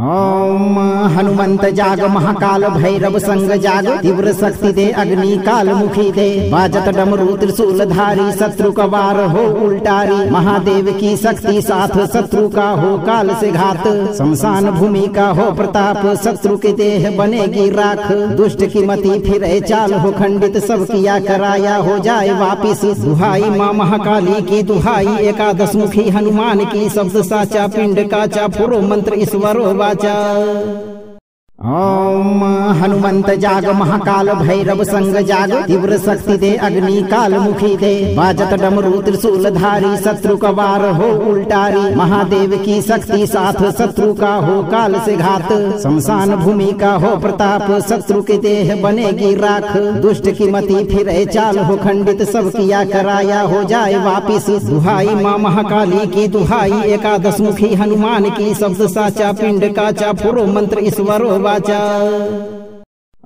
ओम हनुमंत जाग महाकाल भैरव संग जाग तीव्र शक्ति दे अग्नि काल मुखी दे बाजत डमरू त्रिशूल धारी शत्रु का वार हो उल्टारी महादेव की शक्ति साथ शत्रु का हो काल से घात शमशान भूमि का हो प्रताप शत्रु के देह बनेगी राख दुष्ट की मति फिरे चाल हो खंडित सब किया कराया हो जाए वापिस दुहाई माँ महाकाली की दुहाई एकादश मुखी हनुमान की शब्द साचा पिंड काचा पुरो मंत्र ईश्वरो वाचा। ओम हनुमंत जाग महाकाल भैरव संग जाग तीव्र शक्ति दे अग्नि काल मुखी दे बाजत डमरू त्रिशूल धारी शत्रु का वार हो उल्टारी महादेव की शक्ति साथ शत्रु का हो काल से घात शमशान भूमि का हो प्रताप शत्रु के देह बनेगी राख दुष्ट की मति फिरे चाल हो खंडित सब किया कराया हो जाए वापिस दुहाई माँ महाकाली की दुहाई एकादश मुखी हनुमान की शब्द साचा पिंड काचा पुरो मंत्र ईश्वरो वाचा।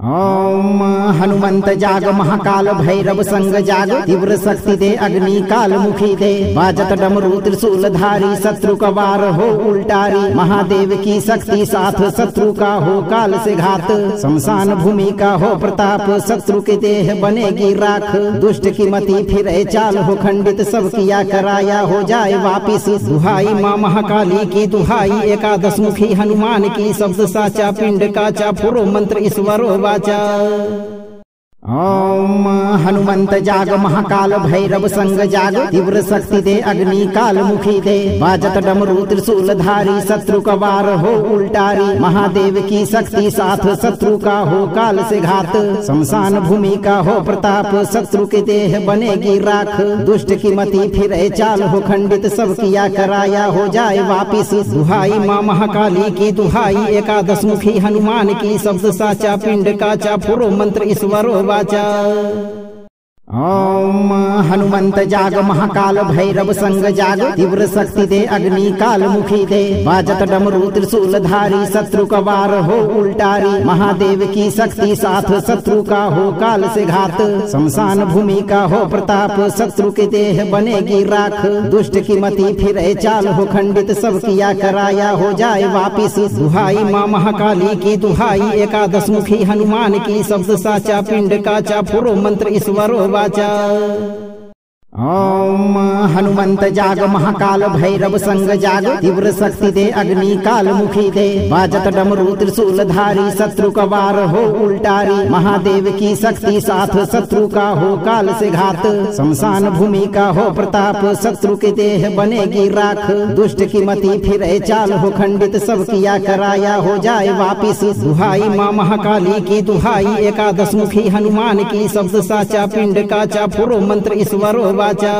ओम हनुमंत जाग महाकाल भैरव संग जाग तीव्र शक्ति दे अग्नि काल मुखी दे बाजत डमरू त्रिशूल धारी शत्रु का वार हो उल्टारी महादेव की शक्ति साथ शत्रु का हो काल से घात शमशान भूमि का हो प्रताप शत्रु के देह बनेगी राख दुष्ट की मति फिरे चाल हो खंडित सब किया कराया हो जाए वापिस दुहाई माँ महाकाली की दुहाई एकादश मुखी हनुमान की शब्द साचा पिंड काचा पुरो मंत्र ईश्वरो वाचा। ओम हनुमंत जाग महाकाल भैरव संग जाग तीव्र शक्ति दे अग्नि काल मुखी दे बाजत डमरू त्रिशूल धारी शत्रु का वार हो उल्टारी महादेव की शक्ति साथ शत्रु का हो काल से घात शमशान भूमि का हो प्रताप शत्रु के देह बनेगी राख दुष्ट की मति फिरे चाल हो खंडित सब किया कराया हो जाए वापिस दुहाई माँ महाकाली की दुहाई एकादश मुखी हनुमान की शब्द साचा पिंड काचा पुरो मंत्र ईश्वरो वाचा। ओम हनुमंत जाग महाकाल भैरव संग जाग तीव्र शक्ति दे अग्नि काल मुखी दे बाजत डमरू त्रिशूल धारी शत्रु का वार हो उल्टारी महादेव की शक्ति साथ शत्रु का हो काल से घात शमशान भूमि का हो प्रताप शत्रु के देह बनेगी राख दुष्ट की मति फिरे चाल हो खंडित सब किया कराया हो जाए वापिस दुहाई माँ महाकाली की दुहाई एकादश मुखी हनुमान की शब्द साचा पिंड काचा फुरो मंत्र ईश्वरो वाचा। ओम हनुमंत जाग महाकाल भैरव संग जाग तीव्र शक्ति दे अग्नि काल मुखी दे बाजत डमरू त्रिशूल धारी शत्रु का वार हो उल्टारी महादेव की शक्ति साथ शत्रु का हो काल से घात शमशान भूमि का हो प्रताप शत्रु के देह बनेगी राख दुष्ट की मति फिरे चाल हो खंडित सब किया कराया हो जाए वापिस दुहाई माँ महाकाली की दुहाई एकादश मुखी हनुमान की शब्द साचा पिंड काचा फुरो मंत्र ईश्वरो वाचा।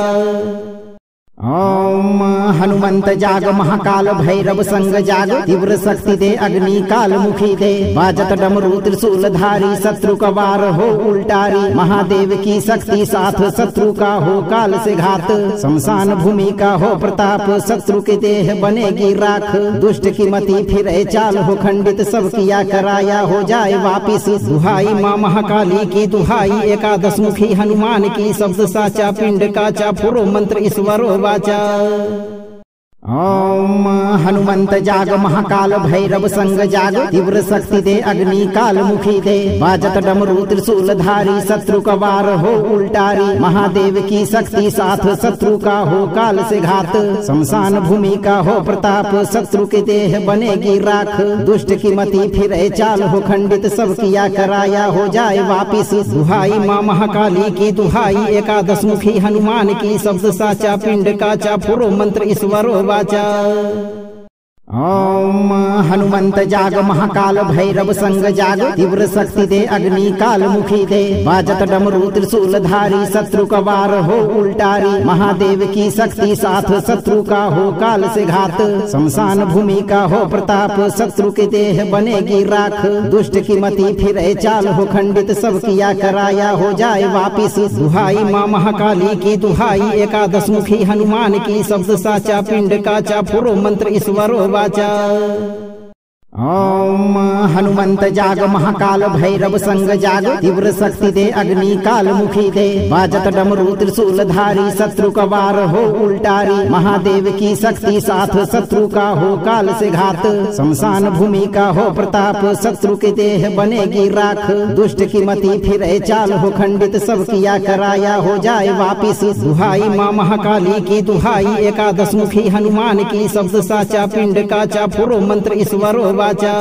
ओम हनुमंत जाग महाकाल भैरव संग जाग तीव्र शक्ति दे अग्नि काल मुखी दे बाजत डमरू त्रिशूल धारी शत्रु का वार हो उल्टारी महादेव की शक्ति साथ शत्रु का हो काल से घात शमशान भूमि का हो प्रताप शत्रु के देह बनेगी राख दुष्ट की मति फिरे चाल हो खंडित सब किया कराया हो जाए वापिस दुहाई माँ महाकाली की दुहाई एकादश मुखी हनुमान की शब्द साचा पिंड काचा फुरो मंत्र ईश्वरो वाचा। ओम हनुमंत जाग महाकाल भैरव संग जाग तीव्र शक्ति दे अग्नि काल मुखी दे बाजत डमरू त्रिशूल धारी शत्रु का वार हो उल्टारी महादेव की शक्ति साथ शत्रु का हो काल से घात शमशान भूमि का हो प्रताप शत्रु के देह बनेगी राख दुष्ट की मति फिरे चाल हो खंडित सब किया कराया हो जाए वापिस दुहाई माँ महाकाली की दुहाई एकादश मुखी हनुमान की शब्द साचा पिंड काचा फुरो मंत्र ईश्वरो वाचा। ओम हनुमंत जाग महाकाल भैरव संग जाग तीव्र शक्ति दे अग्नि काल मुखी दे बाजत डमरू त्रिशूल धारी शत्रु का वार हो उल्टारी महादेव की शक्ति साथ शत्रु का हो काल से घात शमशान भूमि का हो प्रताप शत्रु के देह बनेगी राख दुष्ट की मति फिरे चाल हो खंडित सब किया कराया हो जाए वापिस दुहाई माँ महाकाली की दुहाई एकादश मुखी हनुमान की शब्द साचा पिंड काचा फुरो मंत्र ईश्वरो वाचा। ओम हनुमंत जाग महाकाल भैरव संग जाग तीव्र शक्ति दे अग्नि काल मुखी दे बाजत डमरू त्रिशूल धारी शत्रु का वार हो उल्टारी महादेव की शक्ति साथ शत्रु का हो काल से घात शमशान भूमि का हो प्रताप शत्रु के देह बनेगी राख दुष्ट की मति फिरे चाल हो खंडित सब किया कराया हो जाए वापिस दुहाई माँ महाकाली की दुहाई एकादश मुखी हनुमान की शब्द साचा पिंड काचा फुरो मंत्र ईश्वरो वाचा।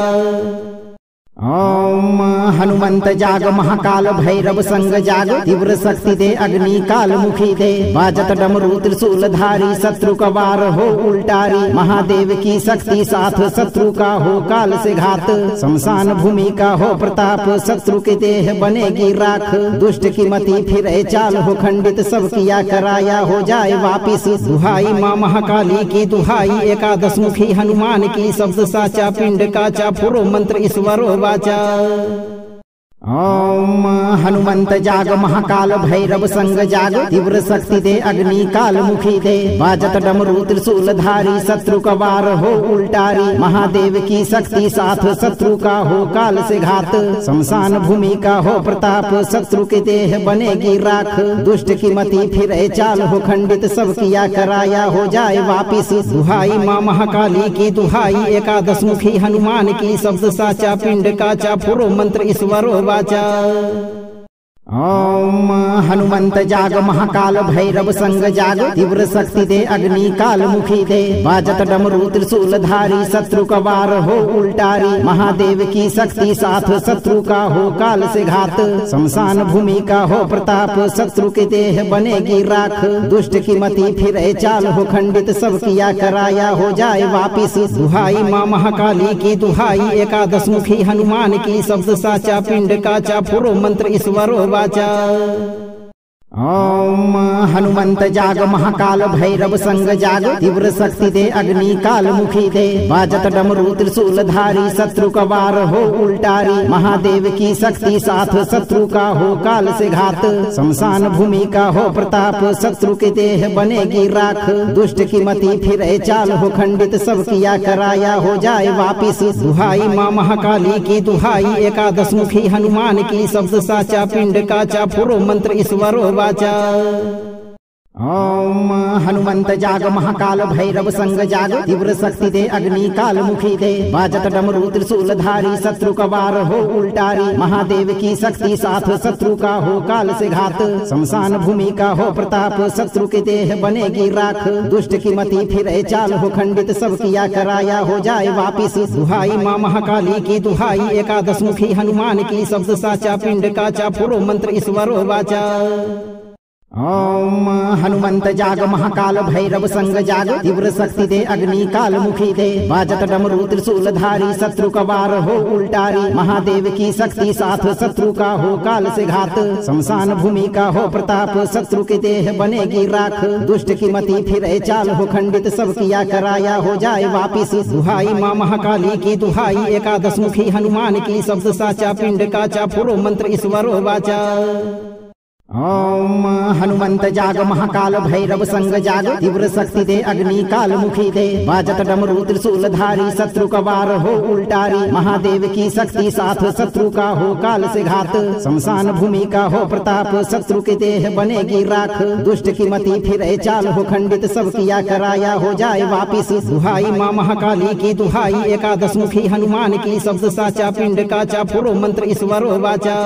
ओम हनुमंत जाग महाकाल भैरव संग जाग तीव्र शक्ति दे अग्नि काल मुखी दे बाजत डमरू त्रिशूल धारी शत्रु का वार हो उल्टारी महादेव की शक्ति साथ शत्रु का हो काल से घात शमशान भूमि का हो प्रताप शत्रु के देह बनेगी राख दुष्ट की मति फिरे चाल हो खंडित सब किया कराया हो जाए वापिस दुहाई माँ महाकाली की दुहाई एकादश मुखी हनुमान की शब्द साचा पिंड काचा फुरो मंत्र ईश्वरो वाचा। ओम हनुमंत जाग महाकाल भैरव संग जाग तीव्र शक्ति दे अग्नि काल मुखी दे बाजत डमरू त्रिशूल धारी शत्रु का वार हो उल्टारी महादेव की शक्ति साथ शत्रु का हो काल से घात शमशान भूमि का हो प्रताप शत्रु के देह बनेगी राख दुष्ट की मति फिरे चाल हो खंडित सब किया कराया हो जाए वापिस दुहाई माँ महाकाली की दुहाई एकादश मुखी हनुमान की शब्द साचा पिंड काचा फुरो मंत्र ईश्वरो वाचा। ओम हनुमंत जाग महाकाल भैरव संग जाग तीव्र शक्ति दे अग्नि काल मुखी दे बाजत डमरू त्रिशूल धारी शत्रु का वार हो उल्टारी महादेव की शक्ति साथ शत्रु का हो काल से घात शमशान भूमि का हो प्रताप शत्रु के देह बनेगी राख दुष्ट की मति फिरे चाल हो खंडित सब किया कराया हो जाए वापिस दुहाई माँ महाकाली की दुहाई एकादश मुखी हनुमान की शब्द साचा पिंड काचा फुरो मंत्र ईश्वरो वाचा। ओम हनुमंत जाग महाकाल भैरव संग जाग तीव्र शक्ति दे अग्नि काल मुखी दे बाजत डमरू त्रिशूल धारी शत्रु का वार हो उल्टारी महादेव की शक्ति साथ शत्रु का हो काल से घात शमशान भूमि का हो प्रताप शत्रु के देह बनेगी राख दुष्ट की मति फिरे चाल हो खंडित सब किया कराया हो जाए वापिस दुहाई माँ महाकाली की दुहाई एकादश मुखी हनुमान की शब्द साचा पिंड काचा पुरो मंत्र ईश्वरो वाचा। ओम हनुमंत जाग महाकाल भैरव संग जाग तीव्र शक्ति दे अग्नि काल मुखी दे बाजत डमरू त्रिशूल धारी शत्रु का वार हो उल्टारी महादेव की शक्ति साथ शत्रु का हो काल से घात शमशान भूमि का हो प्रताप शत्रु के देह बनेगी राख दुष्ट की मति फिरे चाल हो खंडित सब किया कराया हो जाए वापिस दुहाई माँ महाकाली की दुहाई एकादश मुखी हनुमान की शब्द साचा पिंड काचा पुरो मंत्र ईश्वरो वाचा। ओम हनुमंत जाग महाकाल भैरव संग जाग तीव्र शक्ति दे अग्नि काल मुखी दे बाजत डमरू त्रिशूल धारी शत्रु का वार हो उल्टारी महादेव की शक्ति साथ शत्रु का हो काल से घात शमशान भूमि का हो प्रताप शत्रु के देह बनेगी राख दुष्ट की मति फिरे चाल हो खंडित सब किया कराया हो जाए वापिस दुहाई माँ महाकाली की दुहाई एकादश मुखी हनुमान की शब्द साचा पिंड काचा पुरो मंत्र ईश्वरो वाचा। ओम हनुमंत जाग महाकाल भैरव संग जाग तीव्र शक्ति दे अग्नि काल मुखी दे बाजत डमरू त्रिशूल धारी शत्रु का वार हो उल्टारी महादेव की शक्ति साथ शत्रु का हो काल से घात शमशान भूमि का हो प्रताप शत्रु के देह बनेगी राख दुष्ट की मति फिरे चाल हो खंडित सब किया कराया हो जाए वापिस दुहाई माँ महाकाली की दुहाई एकादश मुखी हनुमान की शब्द साचा पिंड काचा पुरो मंत्र ईश्वरो वाचा।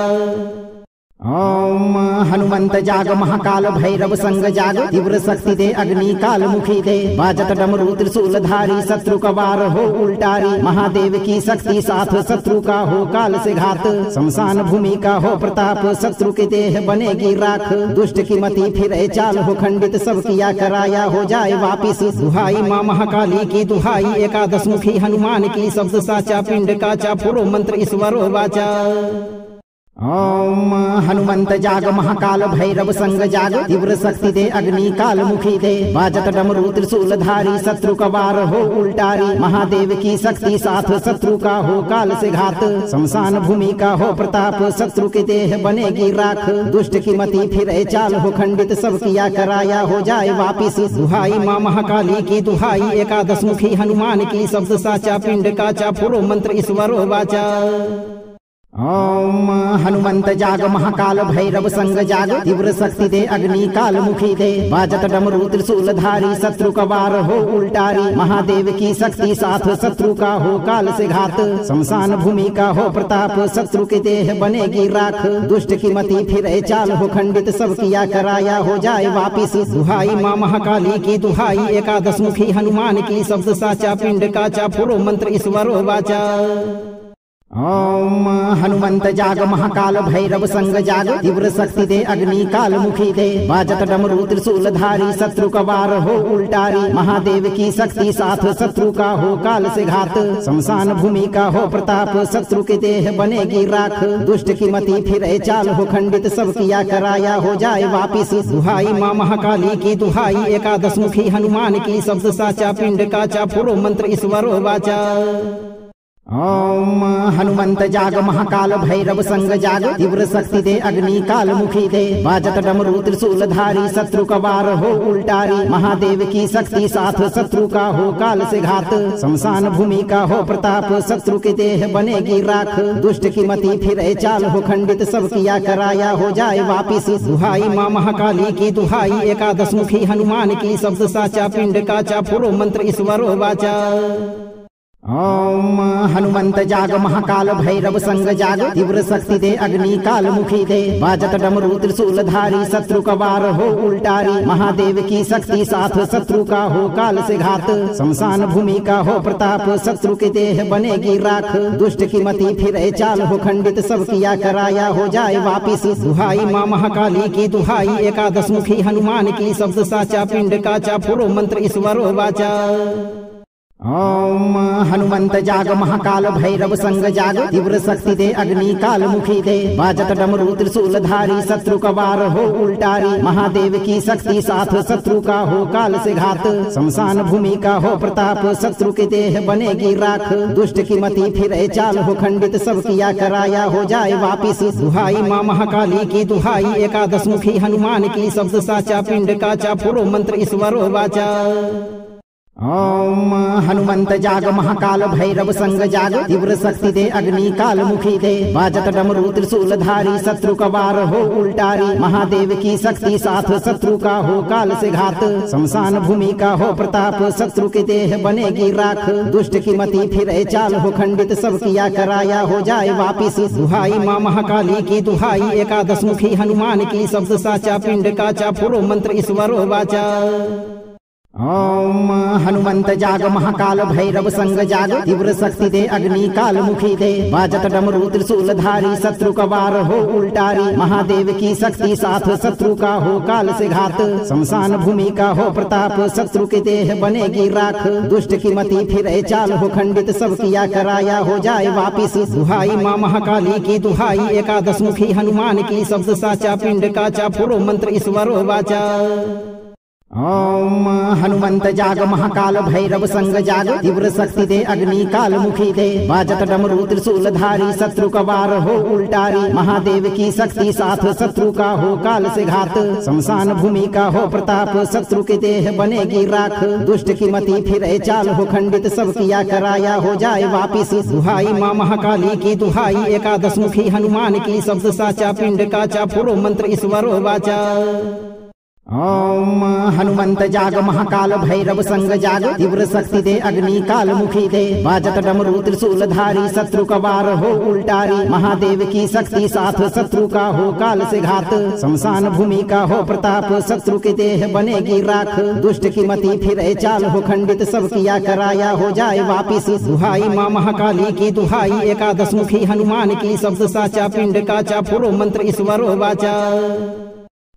ओम हनुमंत जाग महाकाल भैरव संग जाग तीव्र शक्ति दे अग्नि काल मुखी दे बाजत डमरू त्रिशूल धारी शत्रु का वार हो उल्टारी महादेव की शक्ति साथ शत्रु का हो काल से घात शमशान भूमि का हो प्रताप शत्रु के देह बनेगी राख दुष्ट की मति फिरे चाल हो खंडित सब किया कराया हो जाए वापिस दुहाई माँ महाकाली की दुहाई एकादश मुखी हनुमान की शब्द साचा पिंड काचा पुरो मंत्र ईश्वरो वाचा। ओम हनुमंत जाग महाकाल भैरव संग जाग तीव्र शक्ति दे अग्नि काल मुखी दे बाजत डमरू त्रिशूल धारी शत्रु का वार हो उल्टारी महादेव की शक्ति साथ शत्रु का हो काल से घात शमशान भूमि का हो प्रताप शत्रु के देह बनेगी राख दुष्ट की मति फिरे चाल हो खंडित सब किया कराया हो जाए वापिस दुहाई माँ महाकाली की दुहाई एकादश मुखी हनुमान की शब्द साचा पिंड काचा पुरो मंत्र ईश्वरो वाचा। ओम हनुमंत जाग महाकाल भैरव संग जाग तीव्र शक्ति दे अग्नि काल मुखी दे बाजत डमरू त्रिशूल धारी शत्रु का वार हो उल्टारी महादेव की शक्ति साथ शत्रु का हो काल से घात शमशान भूमि का हो प्रताप शत्रु के देह बनेगी राख दुष्ट की मति फिरे चाल हो खंडित सब किया कराया हो जाए वापिस दुहाई माँ महाकाली की दुहाई एकादश मुखी हनुमान की शब्द साचा पिंड काचा पुरो मंत्र ईश्वरो वाचा। ओम हनुमंत जाग महाकाल भैरव संग जाग तीव्र शक्ति दे अग्नि काल मुखी दे बाजत डमरू त्रिशूल धारी शत्रु का वार हो उल्टारी महादेव की शक्ति साथ शत्रु का हो काल से घात शमशान भूमि का हो प्रताप शत्रु के देह बनेगी राख दुष्ट की मति फिरे चाल हो खंडित सब किया कराया हो जाए वापिस दुहाई माँ महाकाली की दुहाई एकादश मुखी हनुमान की शब्द साचा पिंड काचा पुरो मंत्र ईश्वरो वाचा। ओम हनुमंत जाग महाकाल भैरव संग जाग तीव्र शक्ति दे अग्नि काल मुखी दे बाजत डमरू त्रिशूल धारी शत्रु का वार हो उल्टारी महादेव की शक्ति साथ शत्रु का हो काल से घात शमशान भूमि का हो प्रताप शत्रु के देह बनेगी राख दुष्ट की मति फिरे चाल हो खंडित सब किया कराया हो जाए वापिस दुहाई माँ महाकाली की दुहाई एकादश मुखी हनुमान की शब्द साचा पिंड काचा पुरो मंत्र ईश्वरो वाचा। ओम हनुमंत जाग महाकाल भैरव संग जाग तीव्र शक्ति दे अग्नि काल मुखी दे बाजत डमरू त्रिशूल धारी शत्रु का वार हो उल्टारी महादेव की शक्ति साथ शत्रु का हो काल से घात शमशान भूमि का हो प्रताप शत्रु के देह बनेगी राख दुष्ट की मति फिरे चाल हो खंडित सब किया कराया हो जाए वापिस दुहाई माँ महाकाली की दुहाई एकादश मुखी हनुमान की शब्द साचा पिंड काचा पुरो मंत्र ईश्वरो वाचा। ओम हनुमंत जाग महाकाल भैरव संग जाग तीव्र शक्ति दे अग्नि काल मुखी दे बाजत डमरू त्रिशूल धारी शत्रु का वार हो उल्टारी महादेव की शक्ति साथ शत्रु का हो काल से घात शमशान भूमि का हो प्रताप शत्रु के देह बनेगी राख दुष्ट की मति फिरे चाल हो खंडित सब किया कराया हो जाए वापिस दुहाई माँ महाकाली की दुहाई एकादश मुखी हनुमान की शब्द साचा पिंड काचा फुरो मंत्र ईश्वरो वाचा ओम हनुमंत जाग महाकाल भैरव संग जाग तीव्र शक्ति दे अग्नि काल मुखी दे बाजत डमरू त्रिशूल धारी शत्रु का वार हो उल्टारी महादेव की शक्ति साथ शत्रु का हो काल से घात शमशान भूमि का हो प्रताप शत्रु के देह बनेगी राख दुष्ट की मति फिरे चाल हो खंडित सब किया कराया हो जाए वापिस दुहाई माँ महाकाली की दुहाई एकादश मुखी हनुमान की शब्द साचा पिंड काचा फुरो मंत्र ईश्वरो वाचा ओम हनुमंत जाग महाकाल भैरव संग जाग तीव्र शक्ति दे अग्नि काल मुखी दे बाजत डमरू त्रिशूल धारी शत्रु का वार हो उल्टारी महादेव की शक्ति साथ शत्रु का हो काल से घात शमशान भूमि का हो प्रताप शत्रु के देह बनेगी राख दुष्ट की मति फिरे चाल हो खंडित सब किया कराया हो जाए वापिस दुहाई माँ महाकाली की दुहाई एकादश मुखी हनुमान की शब्द साचा पिंड काचा फुरो मंत्र ईश्वरो वाचा ओम हनुमंत जाग महाकाल भैरव संग जाग तीव्र शक्ति दे अग्नि काल मुखी दे बाजत डमरू त्रिशूल धारी शत्रु का वार हो उल्टारी महादेव की शक्ति साथ शत्रु का हो काल से घात शमशान भूमि का हो प्रताप शत्रु के देह बनेगी राख दुष्ट की मति फिरे चाल हो खंडित सब किया कराया हो जाए वापिस दुहाई माँ महाकाली की दुहाई एकादश मुखी हनुमान की शब्द साचा पिंड काचा फुरो मंत्र ईश्वरो वाचा ओम हनुमंत जाग महाकाल भैरव संग जाग तीव्र शक्ति दे अग्नि काल मुखी दे बाजत डमरू त्रिशूल धारी शत्रु का वार हो उल्टारी महादेव की शक्ति साथ शत्रु का हो काल से घात शमशान भूमि का हो प्रताप शत्रु के देह बनेगी राख दुष्ट की मति फिरे चाल हो खंडित सब किया कराया हो जाए वापिस दुहाई माँ महाकाली की दुहाई एकादश मुखी हनुमान की शब्द साचा पिंड काचा फुरो मंत्र ईश्वरो वाचा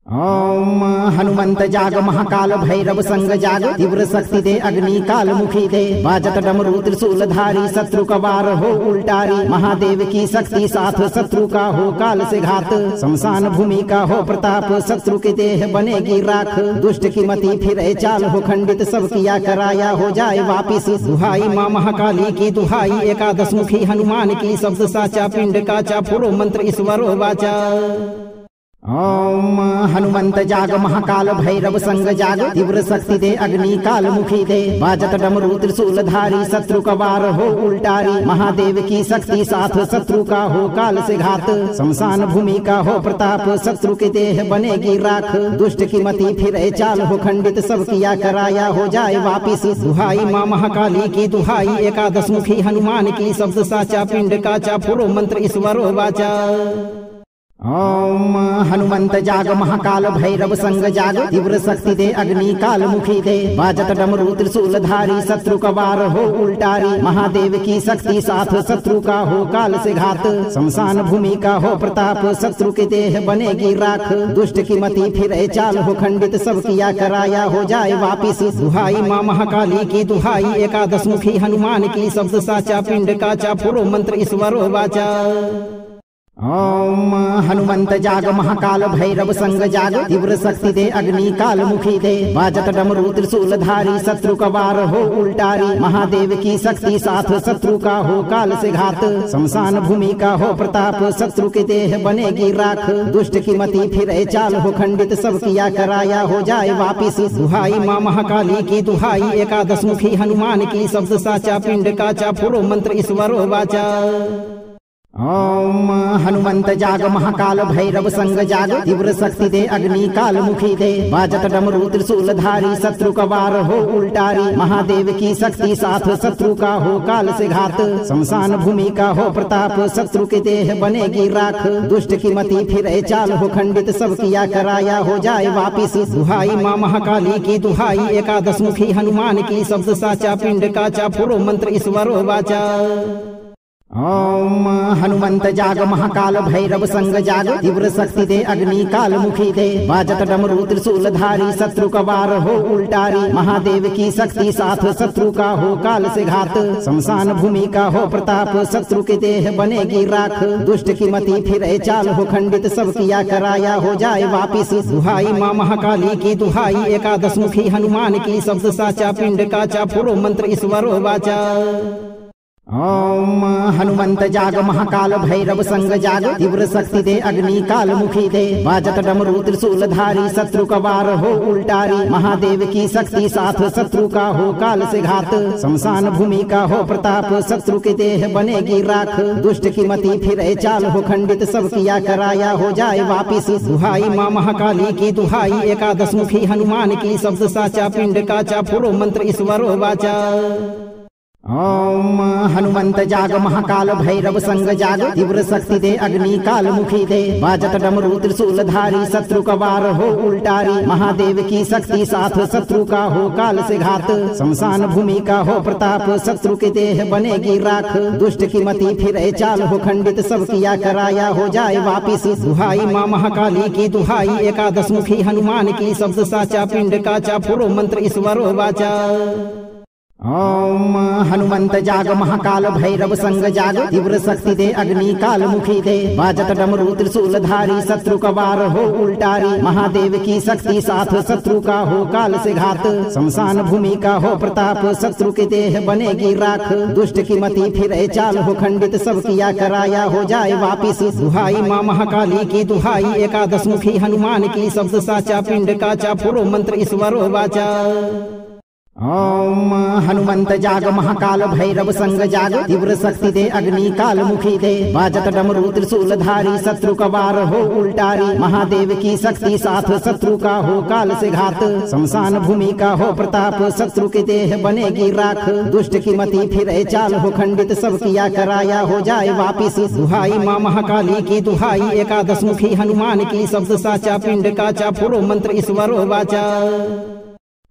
ओम हनुमंत जाग महाकाल भैरव संग जाग तीव्र शक्ति दे अग्नि काल मुखी दे बाजत डमरू त्रिशूल धारी शत्रु का वार हो उल्टारी महादेव की शक्ति साथ शत्रु का हो काल से घात शमशान भूमि का हो प्रताप शत्रु के देह बनेगी राख दुष्ट की मति फिरे चाल हो खंडित सब किया कराया हो जाए वापिस दुहाई माँ महाकाली की दुहाई एकादश मुखी हनुमान की शब्द साचा पिंड काचा फुरो मंत्र ईश्वरो वाचा ओम हनुमंत जाग महाकाल भैरव संग जाग तीव्र शक्ति दे अग्नि काल मुखी दे बाजत डमरू त्रिशूल धारी शत्रु का वार हो उल्टारी महादेव की शक्ति साथ शत्रु का हो काल से घात शमशान भूमि का हो प्रताप शत्रु के देह बनेगी राख दुष्ट की मति फिरे चाल हो खंडित सब किया कराया हो जाए वापिस दुहाई माँ महाकाली की दुहाई एकादश मुखी हनुमान की शब्द साचा पिंड काचा फुरो मंत्र ईश्वरो वाचा ओम हनुमंत जाग महाकाल भैरव संग जाग तीव्र शक्ति दे अग्नि काल मुखी दे बाजत डमरू त्रिशूल धारी शत्रु का वार हो उल्टारी महादेव की शक्ति साथ शत्रु का हो काल से घात शमशान भूमि का हो प्रताप शत्रु के देह बनेगी राख दुष्ट की मति फिरे चाल हो खंडित सब किया कराया हो जाए वापिस दुहाई माँ महाकाली की दुहाई एकादश मुखी हनुमान की शब्द साचा पिंड काचा फुरो मंत्र ईश्वरो वाचा ओम हनुमंत जाग महाकाल भैरव संग जाग तीव्र शक्ति दे अग्नि काल मुखी दे बाजत डमरू त्रिशूल धारी शत्रु का वार हो उल्टारी महादेव की शक्ति साथ शत्रु का हो काल से घात शमशान भूमि का हो प्रताप शत्रु के देह बनेगी राख दुष्ट की मति फिरे चाल हो खंडित सब किया कराया हो जाए वापिस दुहाई माँ महाकाली की दुहाई एकादश मुखी हनुमान की शब्द साचा पिंड काचा फुरो मंत्र ईश्वरो वाचा ओम हनुमंत जाग महाकाल भैरव संग जाग तीव्र शक्ति दे अग्नि काल मुखी दे बाजत डमरू त्रिशूल धारी शत्रु का वार हो उल्टारी महादेव की शक्ति साथ शत्रु का हो काल से घात शमशान भूमि का हो प्रताप शत्रु के देह बनेगी राख दुष्ट की मति फिरे चाल हो खंडित सब किया कराया हो जाए वापिस दुहाई माँ महाकाली की दुहाई एकादश मुखी हनुमान की शब्द साचा पिंड काचा फुरो मंत्र ईश्वरो वाचा ओम हनुमंत जाग महाकाल भैरव संग जाग तीव्र शक्ति दे अग्नि काल मुखी दे बाजत डमरू त्रिशूल धारी शत्रु का वार हो उल्टारी महादेव की शक्ति साथ शत्रु का हो काल से घात शमशान भूमि का हो प्रताप शत्रु के देह बनेगी राख दुष्ट की मति फिरे चाल हो खंडित सब किया कराया हो जाए वापिस दुहाई माँ महाकाली की दुहाई एकादश मुखी हनुमान की शब्द साचा पिंड काचा पुरो मंत्र ईश्वरो वाचा ओम हनुमंत जाग महाकाल भैरव संग जाग तीव्र शक्ति दे अग्नि काल मुखी दे बाजत डमरू त्रिशूल धारी शत्रु का वार हो उल्टारी महादेव की शक्ति साथ शत्रु का हो काल से घात शमशान भूमि का हो प्रताप शत्रु के देह बनेगी राख दुष्ट की मति फिरे चाल हो खंडित सब किया कराया हो जाए वापिस दुहाई माँ महाकाली की दुहाई एकादश मुखी हनुमान की शब्द साचा पिंड काचा पुरो मंत्र ईश्वरो वाचा ओम हनुमंत जाग महाकाल भैरव संग जाग तीव्र शक्ति दे अग्नि काल मुखी दे बाजत डमरू त्रिशूल धारी शत्रु का वार हो उल्टारी महादेव की शक्ति साथ शत्रु का हो काल से घात शमशान भूमि का हो प्रताप शत्रु के देह बनेगी राख दुष्ट की मति फिरे चाल हो खंडित सब किया कराया हो जाए वापिस दुहाई माँ महाकाली की दुहाई एकादश मुखी हनुमान की शब्द साचा पिंड काचा पुरो मंत्र ईश्वरो वाचा ओम हनुमंत जाग महाकाल भैरव संग जाग तीव्र शक्ति दे अग्नि काल मुखी दे बाजत डमरू त्रिशूल धारी शत्रु का वार हो उल्टारी महादेव की शक्ति साथ शत्रु का हो काल से घात शमशान भूमि का हो प्रताप शत्रु के देह बनेगी राख दुष्ट की मति फिरे चाल हो खंडित सब किया कराया हो जाए वापिस दुहाई माँ महाकाली की दुहाई एकादश मुखी हनुमान की शब्द साचा पिंड काचा पुरो मंत्र ईश्वरो वाचा ओम हनुमंत जाग महाकाल भैरव संग जाग तीव्र शक्ति दे अग्नि काल मुखी दे बाजत डमरू त्रिशूल धारी शत्रु का वार हो उल्टारी महादेव की शक्ति साथ शत्रु का हो काल से घात शमशान भूमि का हो प्रताप शत्रु के देह बनेगी राख दुष्ट की मति फिरे चाल हो खंडित सब किया कराया हो जाए वापिस दुहाई माँ महाकाली की दुहाई एकादश मुखी हनुमान की शब्द साचा पिंड काचा पुरो मंत्र ईश्वरो वाचा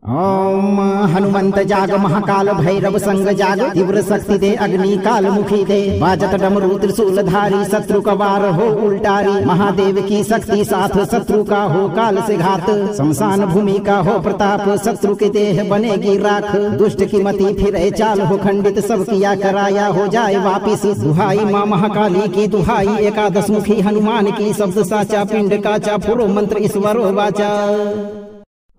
ओम हनुमंत जाग महाकाल भैरव संग जाग तीव्र शक्ति दे अग्नि काल मुखी दे बाजत डमरू त्रिशूल धारी शत्रु का वार हो उल्टारी महादेव की शक्ति साथ शत्रु का हो काल से घात शमशान भूमि का हो प्रताप शत्रु के देह बनेगी राख दुष्ट की मति फिरे चाल हो खंडित सब किया कराया हो जाए वापिस दुहाई माँ महाकाली की दुहाई एकादश मुखी हनुमान की शब्द साचा पिंड काचा पुरो मंत्र ईश्वरो वाचा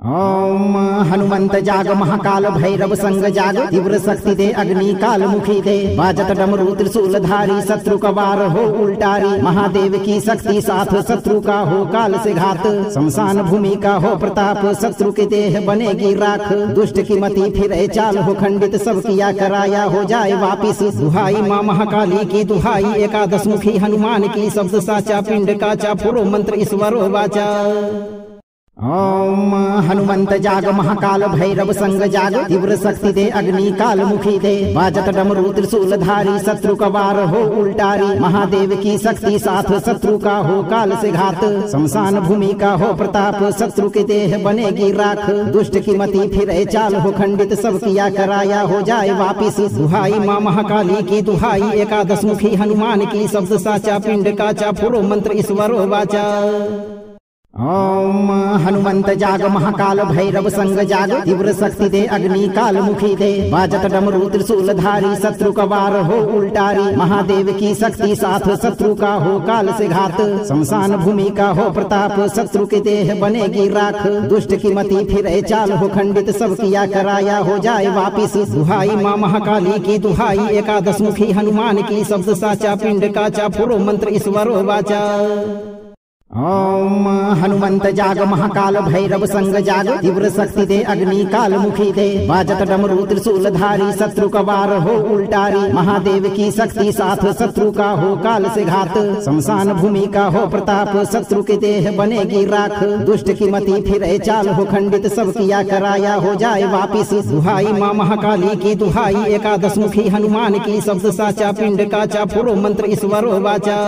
ओम हनुमंत जाग महाकाल भैरव संग जाग तीव्र शक्ति दे अग्नि काल मुखी दे बाजत डमरू त्रिशूल धारी शत्रु का वार हो उल्टारी महादेव की शक्ति साथ शत्रु का हो काल से घात शमशान भूमि का हो प्रताप शत्रु के देह बनेगी राख दुष्ट की मति फिरे चाल हो खंडित सब किया कराया हो जाए वापिस दुहाई माँ महाकाली की दुहाई एकादश मुखी हनुमान की शब्द साचा पिंड काचा पुरो मंत्र ईश्वरो वाचा ओम हनुमंत जाग महाकाल भैरव संग जाग तीव्र शक्ति दे अग्नि काल मुखी दे बाजत डमरू त्रिशूल धारी शत्रु का वार हो उल्टारी महादेव की शक्ति साथ शत्रु का हो काल से घात शमशान भूमि का हो प्रताप शत्रु के देह बनेगी राख दुष्ट की मति फिरे चाल हो खंडित सब किया कराया हो जाए वापिस दुहाई माँ महाकाली की दुहाई एकादश मुखी हनुमान की शब्द साचा पिंड काचा पुरो मंत्र ईश्वरो वाचा ओम हनुमंत जाग महाकाल भैरव संग जाग तीव्र शक्ति दे अग्नि काल मुखी दे बाजत डमरू त्रिशूल धारी शत्रु का वार हो उल्टारी महादेव की शक्ति साथ शत्रु का हो काल से घात शमशान भूमि का हो प्रताप शत्रु के देह बनेगी राख दुष्ट की मति फिरे चाल हो खंडित सब किया कराया हो जाए वापिस दुहाई माँ महाकाली की दुहाई एकादश मुखी हनुमान की शब्द साचा पिंड काचा पुरो मंत्र ईश्वरो वाचा ओम हनुमंत जाग महाकाल भैरव संग जाग तीव्र शक्ति दे अग्नि काल मुखी दे बाजत डमरू त्रिशूल धारी शत्रु का वार हो उल्टारी महादेव की शक्ति साथ शत्रु का हो काल से घात शमशान भूमि का हो प्रताप शत्रु के देह बनेगी राख दुष्ट की मति फिरे चाल हो खंडित सब किया कराया हो जाए वापिस दुहाई माँ महाकाली की दुहाई एकादश मुखी हनुमान की शब्द साचा पिंड काचा पुरो मंत्र ईश्वरो वाचा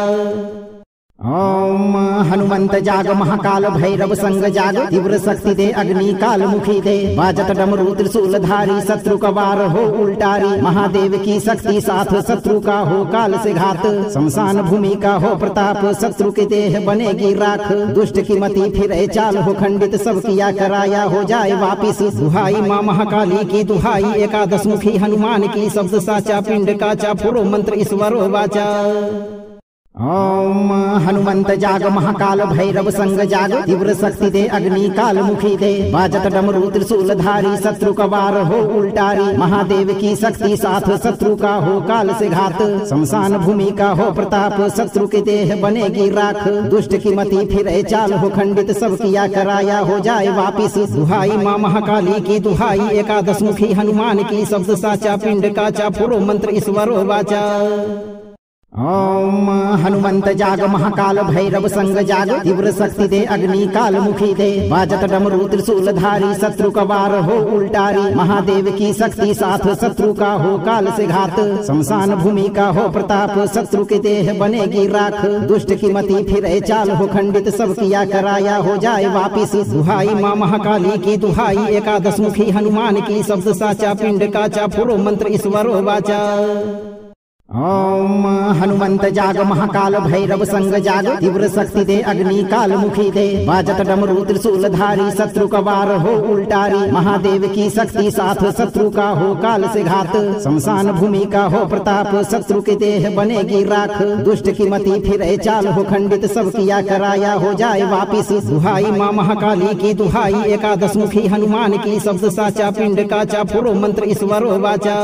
ओम हनुमंत जाग महाकाल भैरव संग जाग तीव्र शक्ति दे अग्नि काल मुखी दे बाजत डमरू त्रिशूल धारी शत्रु का वार हो उल्टारी महादेव की शक्ति साथ शत्रु का हो काल से घात शमशान भूमि का हो प्रताप शत्रु के देह बनेगी राख दुष्ट की मति फिर चाल हो खंडित सब किया कराया हो जाए वापिस दुहाई माँ महाकाली की दुहाई एकादश मुखी हनुमान की शब्द साचा पिंड काचा पुरो मंत्र ईश्वरो वाचा। ओम हनुमंत जाग महाकाल भैरव संग जाग तीव्र शक्ति दे अग्नि काल मुखी दे बाजत डमरू त्रिशूल धारी शत्रु का वार हो उल्टारी महादेव की शक्ति साथ शत्रु का हो काल से घात शमशान भूमि का हो प्रताप शत्रु के देह बनेगी राख दुष्ट की मति फिर चाल हो खंडित सब किया कराया हो जाए वापिस दुहाई माँ महाकाली की दुहाई एकादश मुखी हनुमान की शब्द साचा पिंड काचा पुरो मंत्र ईश्वरो वाचा। ओम हनुमंत जाग महाकाल भैरव संग जाग तीव्र शक्ति दे अग्नि काल मुखी दे बाजत डमरू त्रिशूल धारी शत्रु का वार हो उल्टारी महादेव की शक्ति साथ शत्रु का हो काल से घात शमशान भूमि का हो प्रताप शत्रु के देह बनेगी राख दुष्ट की मति फिर चाल हो खंडित सब किया कराया हो जाए वापिस दुहाई माँ महाकाली की दुहाई एकादश मुखी हनुमान की शब्द साचा पिंड काचा पुरो मंत्र ईश्वरो वाचा। ओम हनुमंत जाग महाकाल भैरव संग जाग तीव्र शक्ति दे अग्नि काल मुखी दे बाजत डमरू त्रिशूल धारी शत्रु का वार हो उल्टारी महादेव की शक्ति साथ शत्रु का हो काल से घात शमशान भूमि का हो प्रताप शत्रु के देह बनेगी राख दुष्ट की मति फिर चाल हो खंडित सब किया कराया हो जाए वापिस दुहाई माँ महाकाली की दुहाई एकादश मुखी हनुमान की शब्द साचा पिंड काचा पुरो मंत्र ईश्वरो वाचा।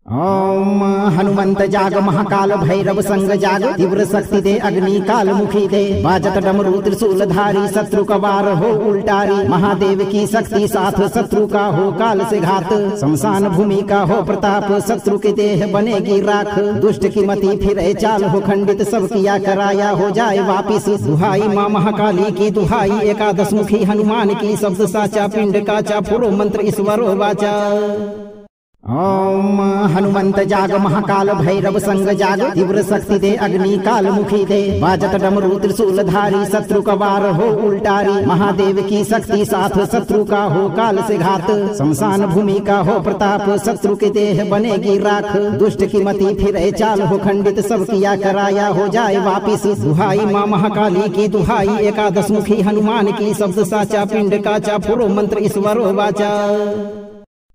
ओम हनुमंत जाग महाकाल भैरव संग जाग तीव्र शक्ति दे अग्नि काल मुखी दे बाजत डमरू त्रिशूल धारी शत्रु का वार हो उल्टारी महादेव की शक्ति साथ शत्रु का हो काल से घात शमशान भूमि का हो प्रताप शत्रु के देह बनेगी राख दुष्ट की मति फिर चाल हो खंडित सब किया कराया हो जाए वापिस दुहाई माँ महाकाली की दुहाई एकादश मुखी हनुमान की शब्द साचा पिंड काचा पुरो मंत्र ईश्वरो वाचा। ओम हनुमंत जाग महाकाल भैरव संग जाग तीव्र शक्ति दे अग्नि काल मुखी दे बाजत डमरू त्रिशूल धारी शत्रु का वार हो उल्टारी महादेव की शक्ति साथ शत्रु का हो काल से घात शमशान भूमि का हो प्रताप शत्रु के देह बनेगी राख दुष्ट की मति फिर चाल हो खंडित सब किया कराया हो जाए वापिस दुहाई माँ महाकाली की दुहाई एकादश मुखी हनुमान की शब्द साचा पिंड काचा पुरो मंत्र ईश्वरो वाचा।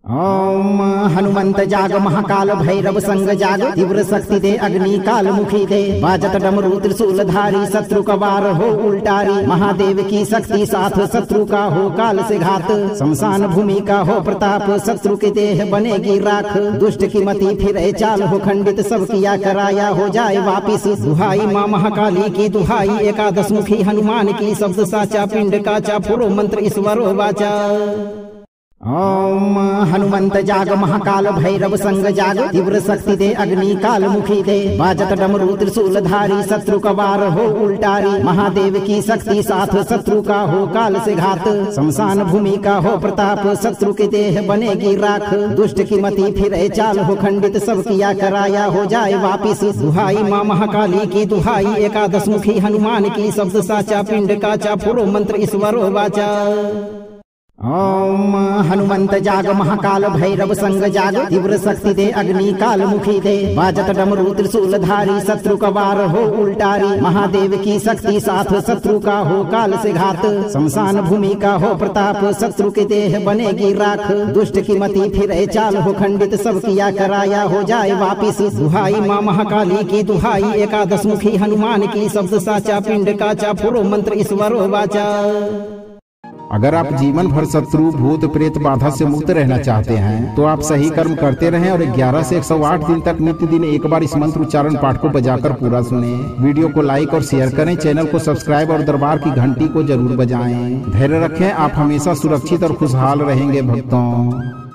ओम हनुमंत जाग महाकाल भैरव संग जाग तीव्र शक्ति दे अग्नि काल मुखी दे बाजत डमरू त्रिशूल धारी शत्रु का वार हो उल्टारी महादेव की शक्ति साथ शत्रु का हो काल से घात शमशान भूमि का हो प्रताप शत्रु के देह बनेगी राख दुष्ट की मति फिर चाल हो खंडित सब किया कराया हो जाए वापिस दुहाई माँ महाकाली की दुहाई एकादश मुखी हनुमान की शब्द साचा पिंड काचा पुरो मंत्र ईश्वरो वाचा। ओम हनुमंत जाग महाकाल भैरव संग जाग तीव्र शक्ति दे अग्नि काल मुखी दे बाजत डमरू त्रिशूल धारी शत्रु का वार हो उल्टारी महादेव की शक्ति साथ शत्रु का हो काल से घात शमशान भूमि का हो प्रताप शत्रु के देह बनेगी राख दुष्ट की मति फिर चाल हो खंडित सब किया कराया हो जाए वापिस दुहाई माँ महाकाली की दुहाई एकादश मुखी हनुमान की शब्द साचा पिंड काचा पुरो मंत्र ईश्वरो वाचा। ओम हनुमंत जाग महाकाल भैरव संग जाग तीव्र शक्ति दे अग्नि काल मुखी दे बाजत डमरू त्रिशूल धारी शत्रु का वार हो उल्टारी महादेव की शक्ति साथ शत्रु का हो काल से घात शमशान भूमि का हो प्रताप शत्रु के देह बनेगी राख दुष्ट की मति फिर चाल हो खंडित सब किया कराया हो जाए वापिस दुहाई माँ महाकाली की दुहाई एकादश मुखी हनुमान की शब्द साचा पिंड काचा पुरो मंत्र ईश्वरो वाचा। अगर आप जीवन भर शत्रु भूत प्रेत बाधा से मुक्त रहना चाहते हैं तो आप सही कर्म करते रहें और 11 से 108 दिन तक नित्य दिन एक बार इस मंत्र उच्चारण पाठ को बजाकर पूरा सुने। वीडियो को लाइक और शेयर करें, चैनल को सब्सक्राइब और दरबार की घंटी को जरूर बजाएं। धैर्य रखें, आप हमेशा सुरक्षित और खुशहाल रहेंगे भक्तों।